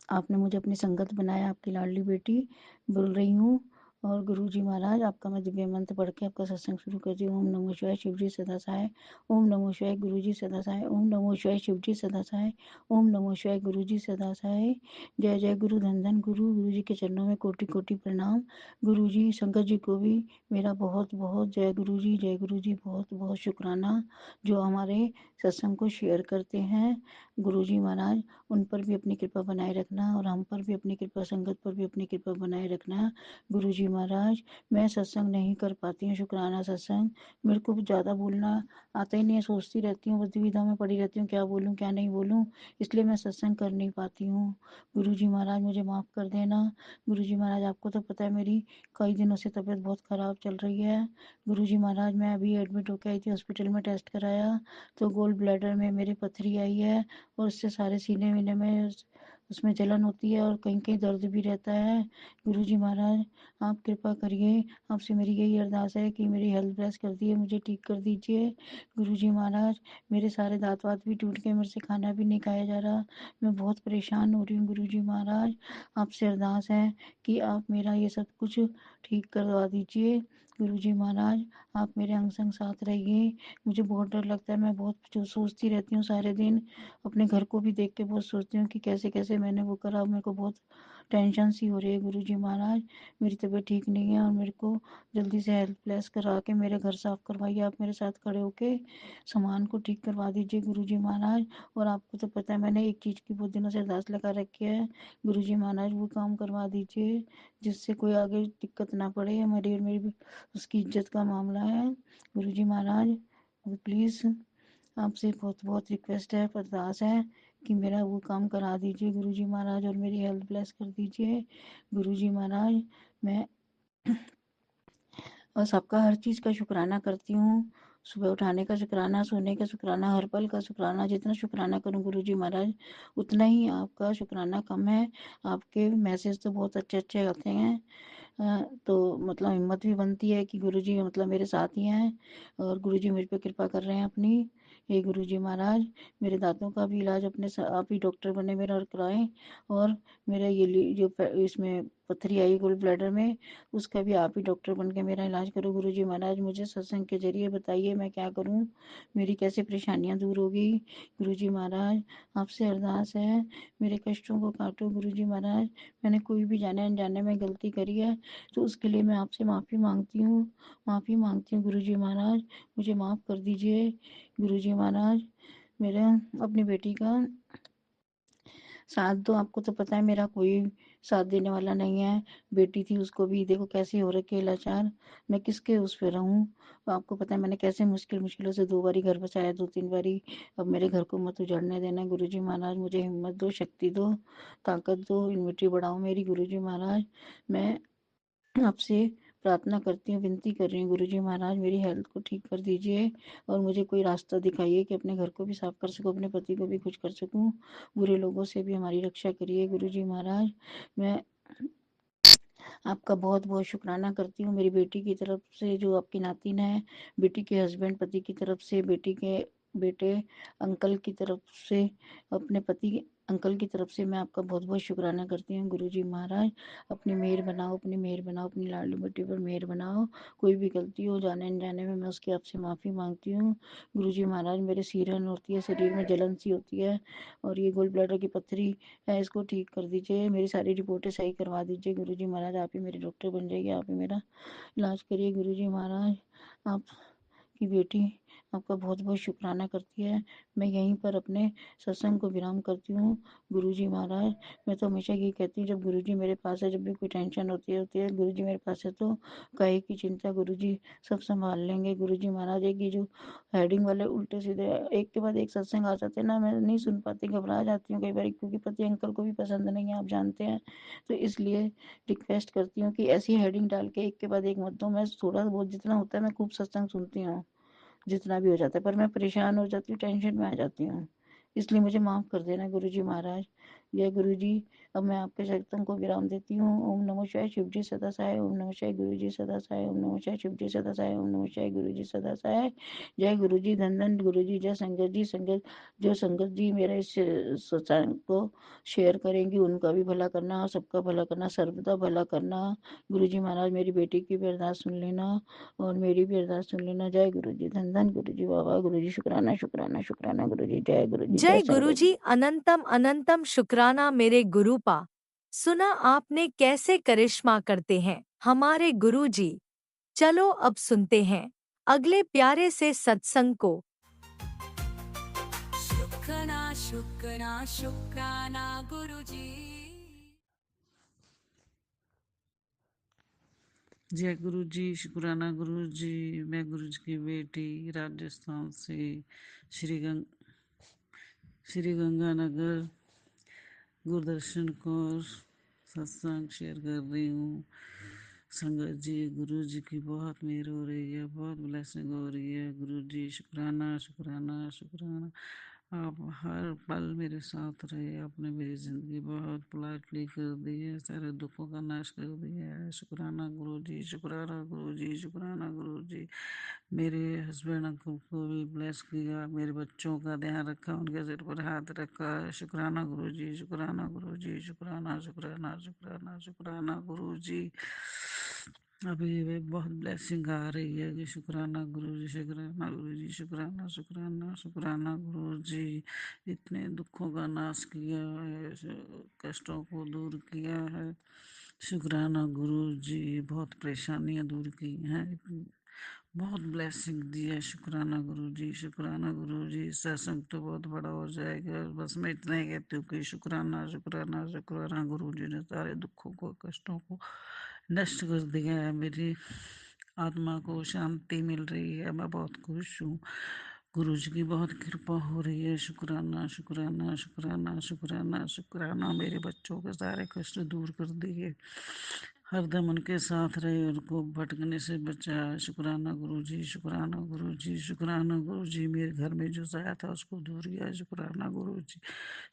आपने मुझे अपनी संगत बनाया, आपकी लाडली बेटी बोल रही हूँ। और गुरु जी महाराज, आपका मैं दिव्य मंत्र पढ़ के आपका सत्संग शुरू करती हूँ। ओम नमो शिवाय। शिव जी सदा सहाय। ओम नमो शिवाय। गुरु जी सदा सहाय। ओम नमो शिवाय। शिव जी सदा सहाय। ओम नमो शिवाय। गुरु जी सदा सहाय। जय जय गुरु। धन धन गुरु। गुरु जी के चरणों में कोटि कोटि प्रणाम। गुरु जी संगत जी को भी मेरा बहुत बहुत जय गुरु जी, जय गुरु जी। बहुत बहुत शुक्राना जो हमारे सत्संग को शेयर करते हैं। गुरु जी महाराज, उन पर भी अपनी कृपा बनाए रखना और हम पर भी अपनी कृपा, संगत पर भी अपनी कृपा बनाए रखना। गुरु जी महाराज, मैं सत्संग नहीं कर पाती हूँ, शुक्राना सत्संग। मेरे को ज़्यादा बोलना आता ही नहीं है, सोचती रहती हूँ, बस दुविधा में पड़ी रहती हूँ, क्या बोलूँ क्या नहीं बोलूँ, इसलिए मैं सत्संग कर नहीं पाती हूँ। गुरु जी महाराज मुझे माफ़ कर देना। गुरु जी महाराज, आपको तो पता है मेरी कई दिनों से तबीयत बहुत ख़राब चल रही है। गुरु जी महाराज, मैं अभी एडमिट होकर आई थी हॉस्पिटल में, टेस्ट कराया तो गोल्ड ब्लैडर में मेरी पथरी आई है और उससे सारे सीने वीने में उसमें जलन होती है और कहीं कहीं दर्द भी रहता है। गुरु जी महाराज, आप कृपा करिए, आपसे मेरी यही अरदास है कि मेरी हेल्थ ब्लेस कर दिए, मुझे ठीक कर दीजिए। गुरु जी महाराज, मेरे सारे दांत वात भी टूट के, मेरे से खाना भी नहीं खाया जा रहा, मैं बहुत परेशान हो रही हूँ। गुरु जी महाराज, आपसे अरदास है कि आप मेरा ये सब कुछ ठीक करवा दीजिए। गुरु जी महाराज, आप मेरे अंग संग साथ रहिए। मुझे बहुत डर लगता है, मैं बहुत जो सोचती रहती हूँ सारे दिन, अपने घर को भी देख के बहुत सोचती हूँ कि कैसे कैसे मैंने वो करा। मेरे को बहुत टेंशन सी हो रही है। गुरु जी महाराज, मेरी तबीयत ठीक नहीं है और मेरे को जल्दी से हेल्थ प्लेस करा के मेरे घर साफ करवाइए। आप मेरे साथ खड़े होके सामान को ठीक करवा दीजिए गुरु जी महाराज। और आपको तो पता है मैंने एक चीज़ की बहुत दिनों से अरदास लगा रखी है, गुरु जी महाराज वो काम करवा दीजिए जिससे कोई आगे दिक्कत ना पड़े। हमारी और मेरी भी उसकी इज्जत का मामला है। गुरु जी महाराज, प्लीज़ आपसे बहुत बहुत रिक्वेस्ट है, अरदास है कि मेरा वो काम करा दीजिए गुरु जी महाराज और मेरी हेल्थ ब्लेस कर दीजिए। गुरु जी महाराज, मैं बस आपका हर चीज़ का शुक्राना करती हूँ। सुबह उठाने का शुक्राना, सोने का शुक्राना, हर पल का शुक्राना। जितना शुक्राना करूँ गुरु जी महाराज उतना ही आपका शुक्राना कम है। आपके मैसेज तो बहुत अच्छे अच्छे आते हैं, तो मतलब हिम्मत भी बनती है कि गुरुजी मतलब मेरे साथ ही हैं और गुरुजी मेरे पे कृपा कर रहे हैं अपनी। हे गुरुजी महाराज, मेरे दांतों का भी इलाज अपने आप ही डॉक्टर बने मेरा और कराएं। और मेरा ये जो इसमें पथरी आई गोल्ड ब्लैडर में, उसका भी आप ही डॉक्टर बन के मेरा इलाज करो। गुरुजी महाराज, मुझे सत्संग के जरिए बताइए मैं क्या करूं, मेरी कैसे परेशानियां दूर होगी। गुरुजी महाराज, आपसे अरदास है मेरे कष्टों को काटो। गुरुजी महाराज, मैंने कोई भी जाने अनजाने में गलती करी है तो उसके लिए मैं आपसे माफ़ी मांगती हूँ, माफ़ी मांगती हूँ। गुरुजी महाराज, मुझे माफ़ कर दीजिए। गुरुजी महाराज, मेरे अपनी बेटी का साथ दो। आपको तो पता है मेरा कोई साथ देने वाला नहीं है। बेटी थी उसको भी देखो कैसी हो रखी है लाचार, मैं किसके उस पे रहूं। आपको पता है मैंने कैसे मुश्किलों से 2 बारी घर बसाया, 2-3 बारी। अब मेरे घर को मत उजाड़ने देना गुरुजी महाराज, मुझे हिम्मत दो, शक्ति दो, ताकत दो, इम्यूनिटी बढ़ाओ मेरी गुरुजी महाराज। मैं आपसे प्रार्थना करती हूँ, विनती कर रही हूँ गुरुजी महाराज, मेरी हेल्थ को ठीक कर दीजिए और मुझे कोई रास्ता दिखाइए कि अपने घर को भी साफ कर सकूँ, अपने पति को भी कुछ कर सकूँ, बुरे लोगों से भी हमारी रक्षा करिए गुरुजी महाराज। मैं आपका बहुत बहुत शुक्राना करती हूँ, मेरी बेटी की तरफ से जो आपकी नातिन है, बेटी के हस्बैंड पति की तरफ से, बेटी के बेटे अंकल की तरफ से, अपने पति अंकल की तरफ से मैं आपका बहुत बहुत शुक्राना करती हूँ गुरुजी महाराज। अपनी मेहर बनाओ, अपनी मेहर बनाओ, अपनी लाडली बेटी पर मेहर बनाओ। कोई भी गलती हो जाने अनजाने में मैं उसकी आपसे माफ़ी मांगती हूँ गुरुजी महाराज। मेरे सिरहन होती है, शरीर में जलन सी होती है और ये गोल्ड ब्लैडर की पत्थरी है, इसको ठीक कर दीजिए, मेरी सारी रिपोर्टें सही करवा दीजिए गुरुजी महाराज। आप ही मेरे डॉक्टर बन जाइए, आप ही मेरा इलाज करिए गुरुजी महाराज। आपकी बेटी आपका बहुत बहुत शुक्राना करती है। मैं यहीं पर अपने सत्संग को विराम करती हूँ गुरुजी महाराज। मैं तो हमेशा यही कहती हूँ, जब गुरुजी मेरे पास है, जब भी कोई टेंशन होती है गुरुजी मेरे पास है, तो काहे की चिंता, गुरुजी सब संभाल लेंगे गुरुजी महाराज। एक ये जो हेडिंग वाले उल्टे सीधे एक के बाद एक सत्संग आ जाते हैं ना, मैं नहीं सुन पाती, घबरा जाती हूँ कई बार, क्योंकि पति अंकल को भी पसंद नहीं है, आप जानते हैं। तो इसलिए रिक्वेस्ट करती हूँ कि ऐसी हेडिंग डाल के एक के बाद एक मत दो। मैं थोड़ा बहुत जितना होता है मैं खूब सत्संग सुनती हूँ, जितना भी हो जाता है, पर मैं परेशान हो जाती हूँ, टेंशन में आ जाती हूँ, इसलिए मुझे माफ़ कर देना गुरुजी महाराज। जय गुरुजी। अब मैं आपके सत्संग को विराम देती हूँ। ओम नमो शिवाय, शिव जी सदा सहाय। ओम नमो शिवाय, गुरु जी सदा सहाय। ओम नमो शिवाय, शिव जी सदा सहाय। ओम नमो शिवाय, गुरु जी सदा सहाय। जय गुरु जी, धन धन गुरु जी, जय संगत जी। संगत जो संगत जी मेरे इस सत्संग को शेयर करेंगी उनका भी भला करना, सबका भला करना, सर्वदा भला करना। गुरु जी महाराज मेरी बेटी की भी अरदास सुन लेना और मेरी भी अरदास सुन लेना। जय गुरु जी, धन धन गुरु जी, बाबा गुरु जी, शुक्राना शुक्राना शुक्राना गुरु जी, जय गुरु जी, जय जय संगत गुरुजी, जी। अनंतम अनंतम शुक्राना मेरे गुरुपा। सुना आपने कैसे करिश्मा करते हैं हमारे गुरुजी। चलो अब सुनते हैं अगले प्यारे से सत्संग को। शुक्राना शुक्राना शुक्राना गुरुजी। जय गुरु जी, शुक्राना गुरु जी। मैं गुरु जी की बेटी राजस्थान से श्री गंगानगर गुरुदर्शन कौर सत्संग शेयर कर रही हूँ। संगत जी, गुरु जी की बहुत मेहर हो रही है, बहुत ब्लेसिंग हो रही है। गुरु जी शुक्राना शुक्राना शुक्राना। आप हर पल मेरे साथ रहे, आपने मेरी ज़िंदगी बहुत पोलाइटली कर दी है, सारे दुखों का नाश कर दिया है। शुक्राना गुरु जी, शुक्राना गुरु जी, शुक्राना गुरु जी। मेरे हस्बैंड अंकल को भी ब्लेस किया, मेरे बच्चों का ध्यान रखा, उनके सिर पर हाथ रखा। शुक्राना गुरु जी, शुक्राना गुरु जी, शुक्राना शुक्राना शुक्राना शुक्राना गुरु जी। अभी वे बहुत ब्लेसिंग आ रही है कि शुक्राना गुरु जी, शुक्राना गुरु जी, शुक्राना शुक्राना शुक्राना गुरु जी। इतने दुखों का नाश किया है, कष्टों को दूर किया है। शुक्राना गुरु जी, बहुत परेशानियां दूर की हैं, बहुत ब्लेसिंग दी है। शुक्राना गुरु जी, शुक्राना गुरु जी। सत्संग तो बहुत बड़ा हो जाएगा, बस मैं इतना ही कहती हूँ कि शुक्राना शुक्राना शुक्राना गुरु जी ने सारे दुखों को कष्टों को नष्ट कर दिया है। मेरी आत्मा को शांति मिल रही है, मैं बहुत खुश हूँ। गुरु जी की बहुत कृपा हो रही है। शुक्राना शुक्राना शुक्राना शुक्राना शुक्राना। मेरे बच्चों के सारे कष्ट दूर कर दिए, हरदम उनके साथ रहे, उनको भटकने से बचाया। शुक्राना गुरु जी, शुक्राना गुरु जी, शुक्राना गुरु जी। मेरे घर में जो साया था उसको दूर किया। शुक्राना गुरु जी,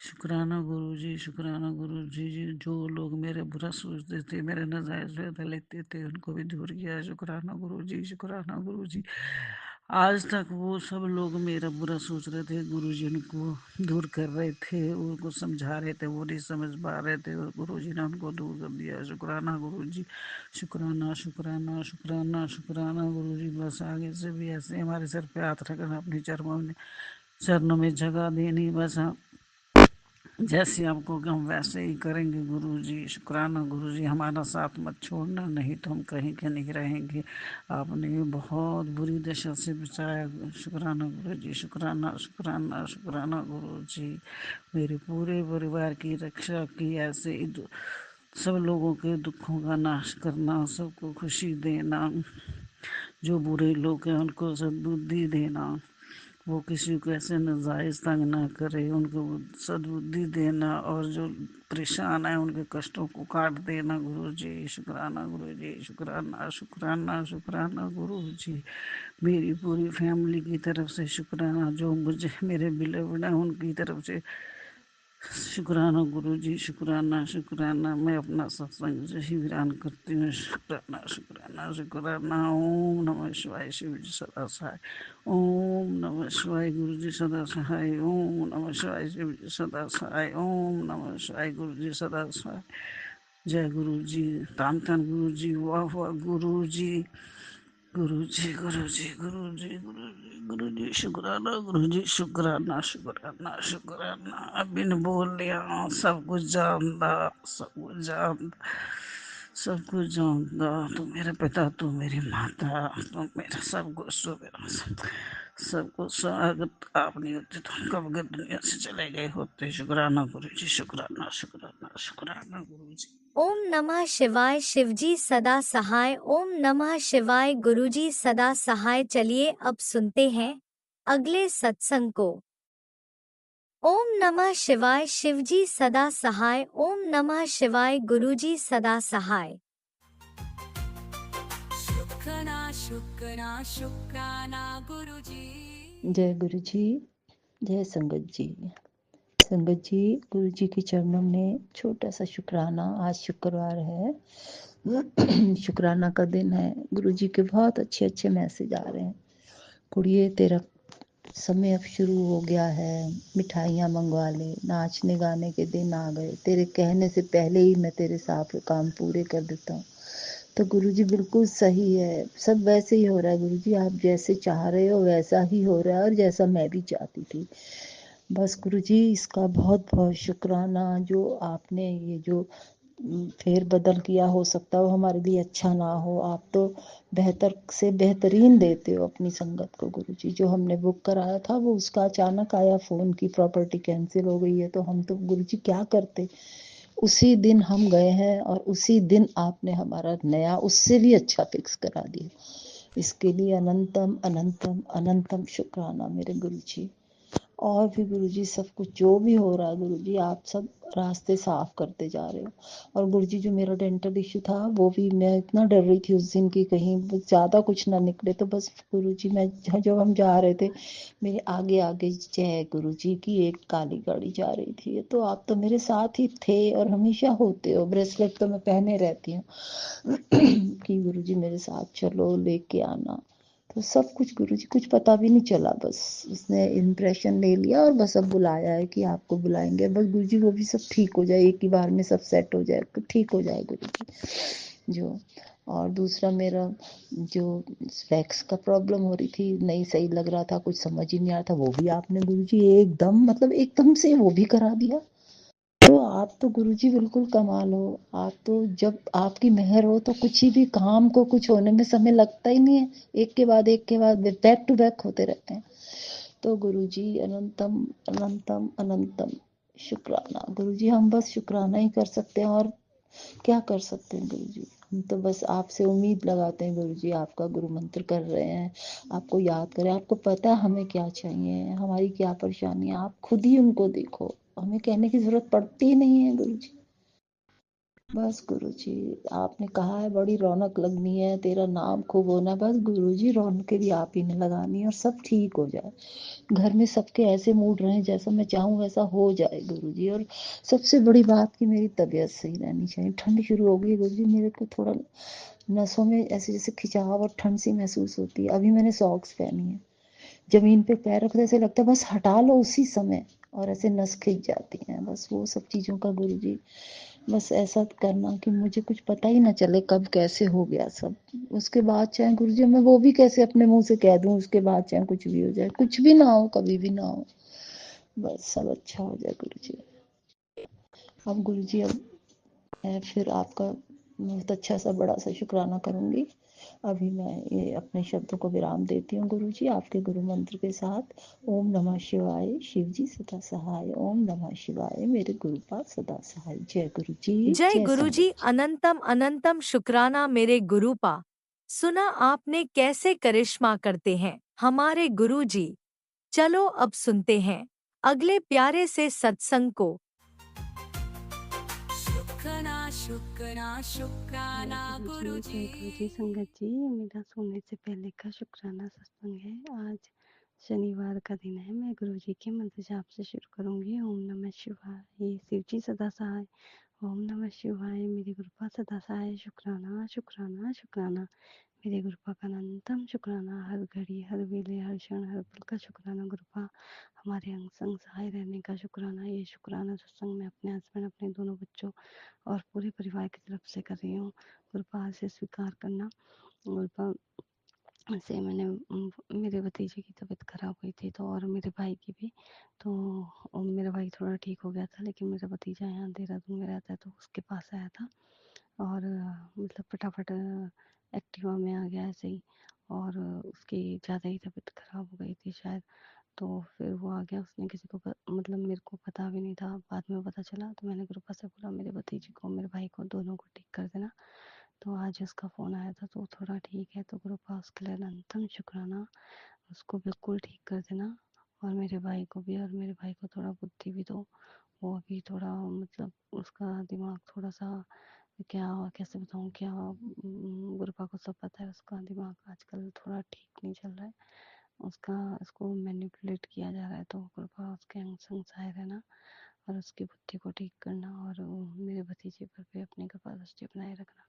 शुक्राना गुरु जी, शुक्राना गुरु जी। जो लोग मेरे बुरा सोचते थे, मेरे नाजायज फायदा लेते थे, उनको भी दूर किया। शुक्राना गुरु जी, शुक्राना गुरु जी। आज तक वो सब लोग मेरा बुरा सोच रहे थे, गुरु जी उनको दूर कर रहे थे, उनको समझा रहे थे, वो नहीं समझ पा रहे थे और गुरु जी ने उनको दूर कर दिया। शुक्राना गुरु जी, शुक्राना शुक्राना शुक्राना शुक्राना गुरु जी। बस आगे से भी ऐसे हमारे सर पे हाथ रखना, अपने चरणों में जगह देनी, बस हम जैसे आपको हम वैसे ही करेंगे गुरु जी। शुक्राना गुरु जी, हमारा साथ मत छोड़ना, नहीं तो हम कहीं के नहीं रहेंगे। आपने बहुत बुरी दशा से बचाया। शुक्राना गुरु जी, शुक्राना शुक्राना शुक्राना गुरु जी। मेरे पूरे परिवार की रक्षा की, ऐसे सब लोगों के दुखों का नाश करना, सबको खुशी देना, जो बुरे लोग हैं उनको सद्बुद्धि देना, वो किसी को ऐसे नाजायज तंग ना करे, उनको सद्बुद्धि देना, और जो परेशान है उनके कष्टों को काट देना। गुरु जी शुक्राना, गुरु जी शुक्राना, शुक्राना शुक्राना गुरु जी। मेरी पूरी फैमिली की तरफ से शुक्राना, जो मुझे मेरे बिलवड हैं उनकी तरफ से शुक्राना गुरु जी, शुक्राना शुक्राना। मैं अपना सत्संग यही वीरान करती हूँ। शुक्राना शुक्राना शुक्राना। ओम नमः शिवाय। शिव जी सदा सहाय। ओम नमः शिवाय। गुरु जी सदा सहाय। ओम नमः शिवाय। शिव जी सदा सहाय। ओम नमः शिवाय। गुरु जी सदा सहाय। जय गुरु जी। धन धन गुरु जी। वाह वाह गुरु जी। गुरु जी गुरु जी गुरु जी गुरु जी गुरु जी शुक्राना, गुरु जी शुक्राना शुक्राना शुक्राना। बिन बोलिया सब कुछ जानदा, सब कुछ जानदा, सब कुछ जानदा। तू मेरा पिता, तू मेरी माता, तू मेरा सब कुछ, तू मेरा सब कुछ। अगर आप नहीं होते तो हम कब दुनिया से चले गए होते। शुक्राना गुरु जी, शुक्राना शुक्राना शुक्राना गुरु जी। ओम नमः शिवाय। शिवजी सदा सहाय। ओम नमः शिवाय। गुरुजी सदा सहाय। चलिए अब सुनते हैं अगले सत्संग को। ओम नमः शिवाय। शिवजी सदा सहाय। ओम नमः शिवाय। गुरुजी सदा सहाय। शुक्राना शुक्राना शुक्राना गुरुजी। जय गुरु जी, जय संगत जी। संगत जी, गुरु जी के चरणों में छोटा सा शुक्राना। आज शुक्रवार है, शुक्राना का दिन है। गुरु जी के बहुत अच्छे अच्छे मैसेज आ रहे हैं। कुड़िए तेरा समय अब शुरू हो गया है, मिठाइयाँ मंगवा ले, नाचने गाने के दिन आ गए, तेरे कहने से पहले ही मैं तेरे सारे काम पूरे कर देता हूँ। तो गुरुजी बिल्कुल सही है, सब वैसे ही हो रहा है गुरुजी, आप जैसे चाह रहे हो वैसा ही हो रहा है, और जैसा मैं भी चाहती थी। बस गुरुजी इसका बहुत बहुत शुक्राना, जो आपने ये जो फेर बदल किया। हो सकता हो हमारे लिए अच्छा ना हो, आप तो बेहतर से बेहतरीन देते हो अपनी संगत को गुरुजी। जो हमने बुक कराया था वो उसका अचानक आया फ़ोन की प्रॉपर्टी कैंसिल हो गई है, तो हम तो गुरुजी क्या करते। उसी दिन हम गए हैं और उसी दिन आपने हमारा नया उससे भी अच्छा फिक्स करा दिया। इसके लिए अनंतम अनंतम अनंतम शुक्राना मेरे गुरुजी। और भी गुरुजी सब कुछ जो भी हो रहा है गुरुजी, आप सब रास्ते साफ करते जा रहे हो। और गुरुजी जो मेरा डेंटल इश्यू था वो भी मैं इतना डर रही थी उस दिन की कहीं ज़्यादा कुछ ना निकले, तो बस गुरुजी मैं जब हम जा रहे थे मेरे आगे आगे जय गुरुजी की एक काली गाड़ी जा रही थी। तो आप तो मेरे साथ ही थे और हमेशा होते हो, ब्रेसलेट तो मैं पहने रहती हूँ कि गुरुजी मेरे साथ चलो, लेके आना। तो सब कुछ गुरुजी कुछ पता भी नहीं चला, बस उसने इम्प्रेशन ले लिया और बस अब बुलाया है कि आपको बुलाएंगे। बस गुरुजी वो भी सब ठीक हो जाए, एक ही बार में सब सेट हो जाए, ठीक हो जाए गुरुजी जो। और दूसरा मेरा जो वैक्स का प्रॉब्लम हो रही थी, नहीं सही लग रहा था, कुछ समझ ही नहीं आ रहा था, वो भी आपने गुरुजी एकदम मतलब एकदम से वो भी करा दिया। तो आप तो गुरुजी बिल्कुल कमाल हो। आप तो जब आपकी मेहर हो तो कुछ ही भी काम को कुछ होने में समय लगता ही नहीं है, एक के बाद बैक टू बैक होते रहते हैं। तो गुरुजी अनंतम अनंतम अनंतम शुक्राना गुरुजी। हम बस शुक्राना ही कर सकते हैं और क्या कर सकते हैं गुरुजी। हम तो बस आपसे उम्मीद लगाते हैं गुरुजी, आपका गुरु मंत्र कर रहे हैं, आपको याद करें। आपको पता है हमें क्या चाहिए, हमारी क्या परेशानी है, आप खुद ही उनको देखो, हमें कहने की जरूरत पड़ती ही नहीं है गुरुजी। बस गुरुजी आपने कहा है बड़ी रौनक लगनी है, तेरा नाम खूब होना है, बस गुरुजी रौनक भी आप ही ने लगानी है और सब ठीक हो जाए। घर में सबके ऐसे मूड रहे जैसा मैं चाहूँ वैसा हो जाए गुरुजी। और सबसे बड़ी बात कि मेरी तबीयत सही रहनी चाहिए। ठंड शुरू हो गई गुरुजी, मेरे को थोड़ा नसों में ऐसे जैसे खिंचाव और ठंड सी महसूस होती है। अभी मैंने सॉक्स पहनी है, जमीन पे पैर रखते ऐसे लगता है बस हटा लो उसी समय, और ऐसे नस खिंच जाती हैं। बस वो सब चीज़ों का गुरुजी बस ऐसा करना कि मुझे कुछ पता ही ना चले कब कैसे हो गया सब। उसके बाद चाहे गुरुजी मैं वो भी कैसे अपने मुंह से कह दूं, उसके बाद चाहे कुछ भी हो जाए, कुछ भी ना हो, कभी भी ना हो, बस सब अच्छा हो जाए गुरुजी। अब गुरुजी अब मैं फिर आपका बहुत अच्छा सा बड़ा सा शुक्राना करूंगी। अभी मैं ये अपने शब्दों को विराम देती हूँ गुरु जी, आपके गुरु मंत्र के साथ। ओम नमः शिवाय, शिव जी सदा सहाय। ओम नमः शिवाय, मेरे गुरुपाद सदा सहाय। जय गुरु जी, जय जय गुरुजी संगत जी। अनंतम अनंतम शुक्राना मेरे गुरुपा। सुना आपने कैसे करिश्मा करते हैं हमारे गुरुजी। चलो अब सुनते हैं अगले प्यारे से सत्संग को। शुक्राना शुक्राना शुक्राना जय गुरु जी, गुरुजी। जय गुरु जी। संगत जी, मेरा सोने से पहले का शुक्राना सत्संग है। आज शनिवार का दिन है। मैं गुरु जी के मंत्र जाप से शुरू करूंगी। ओम नमः शिवाय, शिव जी सदा सहाय। ओम नमः शिवाय, मेरी गुरुपा सदा सहाय। शुक्राना शुक्राना शुक्राना मेरे गुरुपा का अनंतम शुक्राना। हर घड़ी हर वेले हर क्षण हर पल का शुक्राना गुरुपा। हमारे अंग संग सहाय रहने का शुक्राना। ये शुक्राना सत्संग मैं अपने हस्बैंड, अपने दोनों बच्चों और पूरे परिवार की तरफ से कर रही हूँ। गुरुपाल से स्वीकार करना। गुरुपाल से मैंने मेरे भतीजे की तबीयत खराब हुई थी, तो और मेरे भाई की भी। तो मेरा भाई थोड़ा ठीक हो गया था, लेकिन मेरा भतीजा यहाँ देहरादून में रहता है, तो उसके पास आया था और मतलब फटाफट एक्टिवा में आ गया ऐसे ही। और उसकी ज़्यादा ही तबीयत खराब हो गई थी शायद, तो फिर वो आ गया। उसने किसी को मतलब मेरे को पता भी नहीं था, बाद में पता चला। तो मैंने गुरुपा से बोला मेरे भतीजे को, मेरे भाई को, दोनों को ठीक कर देना। तो आज उसका फ़ोन आया था, तो थोड़ा ठीक है। तो गुरुपा उसके लिए अनंतम शुक्राना। उसको बिल्कुल ठीक कर देना। और मेरे भाई को भी, और मेरे भाई को थोड़ा बुद्धि भी दो। वो अभी थोड़ा मतलब उसका दिमाग थोड़ा सा, क्या कैसे बताऊँ, क्या गुरुपा को सब पता है। उसका दिमाग आजकल थोड़ा ठीक नहीं चल रहा है। उसको मैनिपुलेट किया जा रहा है। तो गुरुपा उसके अंग संग सहाय रहना और उसकी बुद्धि को ठीक करना, और मेरे भतीजे पर भी अपनी कृपा दृष्टि बनाए रखना।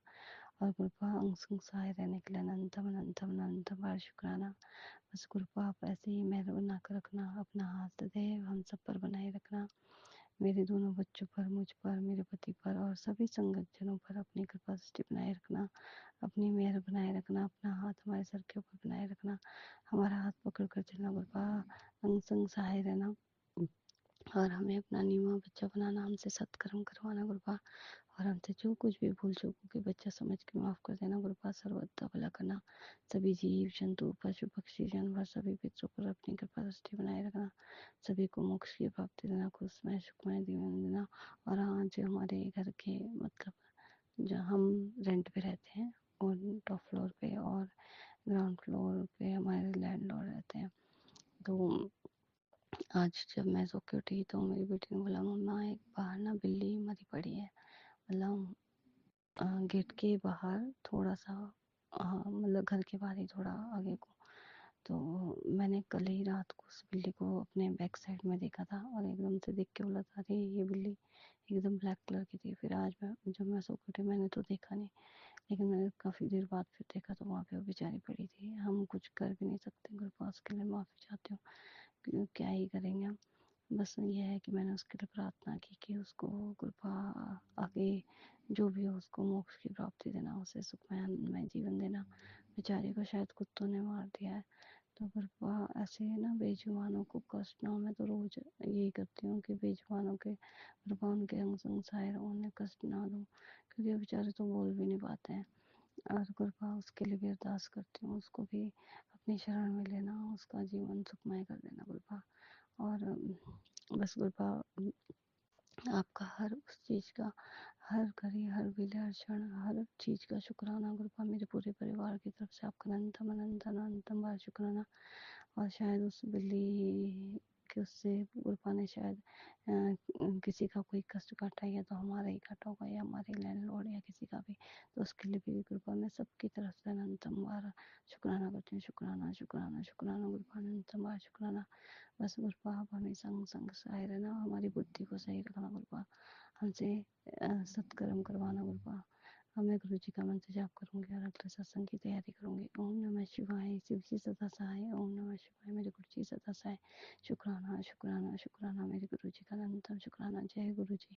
और गुरुपा अंग संग सहाय रहने के लिए अनंतम अनंतम अनंतम बार शुक्राना। बस गुरुपा आप ऐसे ही मेहर बनाकर रखना, अपना हाथ दे हम सब पर बनाए रखना। मेरे दोनों बच्चों पर, मुझ पर, मेरे पति पर और सभी संगत जनों पर अपनी कृपा दृष्टि बनाए रखना। अपनी मेहर बनाए रखना। अपना हाथ हमारे सर के ऊपर बनाए रखना। हमारा हाथ पकड़ कर चलना गुरुपा। अंग संग सहाय रहना और हमें अपना नीवा बच्चा बनाना, हमसे सत्कर्म करवाना गुरुपा। और हमसे जो कुछ भी भूल चूक के बच्चा समझ के माफ़ कर देना गुरुपा। सर्वदा भला करना। सभी जीव जंतु पशु पक्षी जानवर सभी पितरों पर अपनी कृपा दृष्टि बनाए रखना। सभी को मोक्ष की प्राप्ति देना, खुशमय सुखमय जीवन देना। और हाँ, जो हमारे घर के मतलब जहाँ हम रेंट पे रहते हैं, और टॉप फ्लोर पे और ग्राउंड फ्लोर पे हमारे लैंडलॉर्ड रहते हैं। तो आज जब मैं सो के उठी, तो मेरी बेटी ने बोला मम्मा एक बाहर ना बिल्ली मरी पड़ी है, मतलब गेट के बाहर थोड़ा सा, मतलब घर के बाहर ही थोड़ा आगे को। तो मैंने कल ही रात को उस बिल्ली को अपने बैक साइड में देखा था, और एकदम से देख के बोला था अरे ये बिल्ली एकदम ब्लैक कलर की थी। फिर आज मैं जब मैं सो के उठी, मैंने तो देखा नहीं, लेकिन मैंने काफ़ी देर बाद फिर देखा, तो वहाँ पे वो बेचारी पड़ी थी। हम कुछ कर भी नहीं सकते। गुरुपास के लिए माफ़ी चाहती हूँ, क्या ही करेंगे हम। बस ये है कि मैंने उसके लिए प्रार्थना की कि उसको कृपा आगे जो भी हो उसको मोक्ष की प्राप्ति देना, उसे सुखमय आनंदमय जीवन देना। बेचारे को शायद कुत्तों ने मार दिया है, तो कृपा ऐसे ना बेजुबानों को कष्ट ना हो। मैं तो रोज यही करती हूँ कि बेजुबानों के कृपा उनके अंग संग सहाय रहो, उन्हें कष्ट ना दो, क्योंकि बेचारे तो बोल भी नहीं पाते हैं। और कृपा उसके लिए भी अरदास करती हूँ, उसको भी अपनी शरण में लेना, उसका जीवन सुखमय कर देना कृपा। और बस कृपा आपका हर उस चीज़ का, हर घड़ी हर वेले हर क्षण हर चीज़ का शुक्राना गुरुपा। मेरे पूरे परिवार की तरफ से आपका अनंतम अनंतम अनंतम बार शुक्राना। और शायद उस बिल्ली के उससे गुरुपा ने शायद किसी का कोई कष्ट काटा, या तो हमारा ही काटा होगा, या हमारे लैंडलॉर्ड या किसी का भी। तो उसके लिए भी गुरुपा मैं सबकी तरफ से अनंतम बार शुक्राना करती हूँ। शुक्राना शुक्राना शुक्राना गुरुपा, अनंतम बार शुक्राना। बस गुरुपा आप हमें संग संग सहाय रहना, हमारी बुद्धि को सही रखना गुरुपा, हमसे सत्कर्म करवाना गुरुपा। अब मैं गुरु जी का मंत्र जाप करूंगी और अगले सत्संग की तैयारी करूंगी। ओम नमः शिवाय, शिव जी सदा सहाय। ओम नमः शिवाय, मेरे गुरु जी सदा सहाय। शुक्राना शुक्राना शुक्राना मेरे गुरु जी का अनंतम शुक्राना। जय गुरु जी।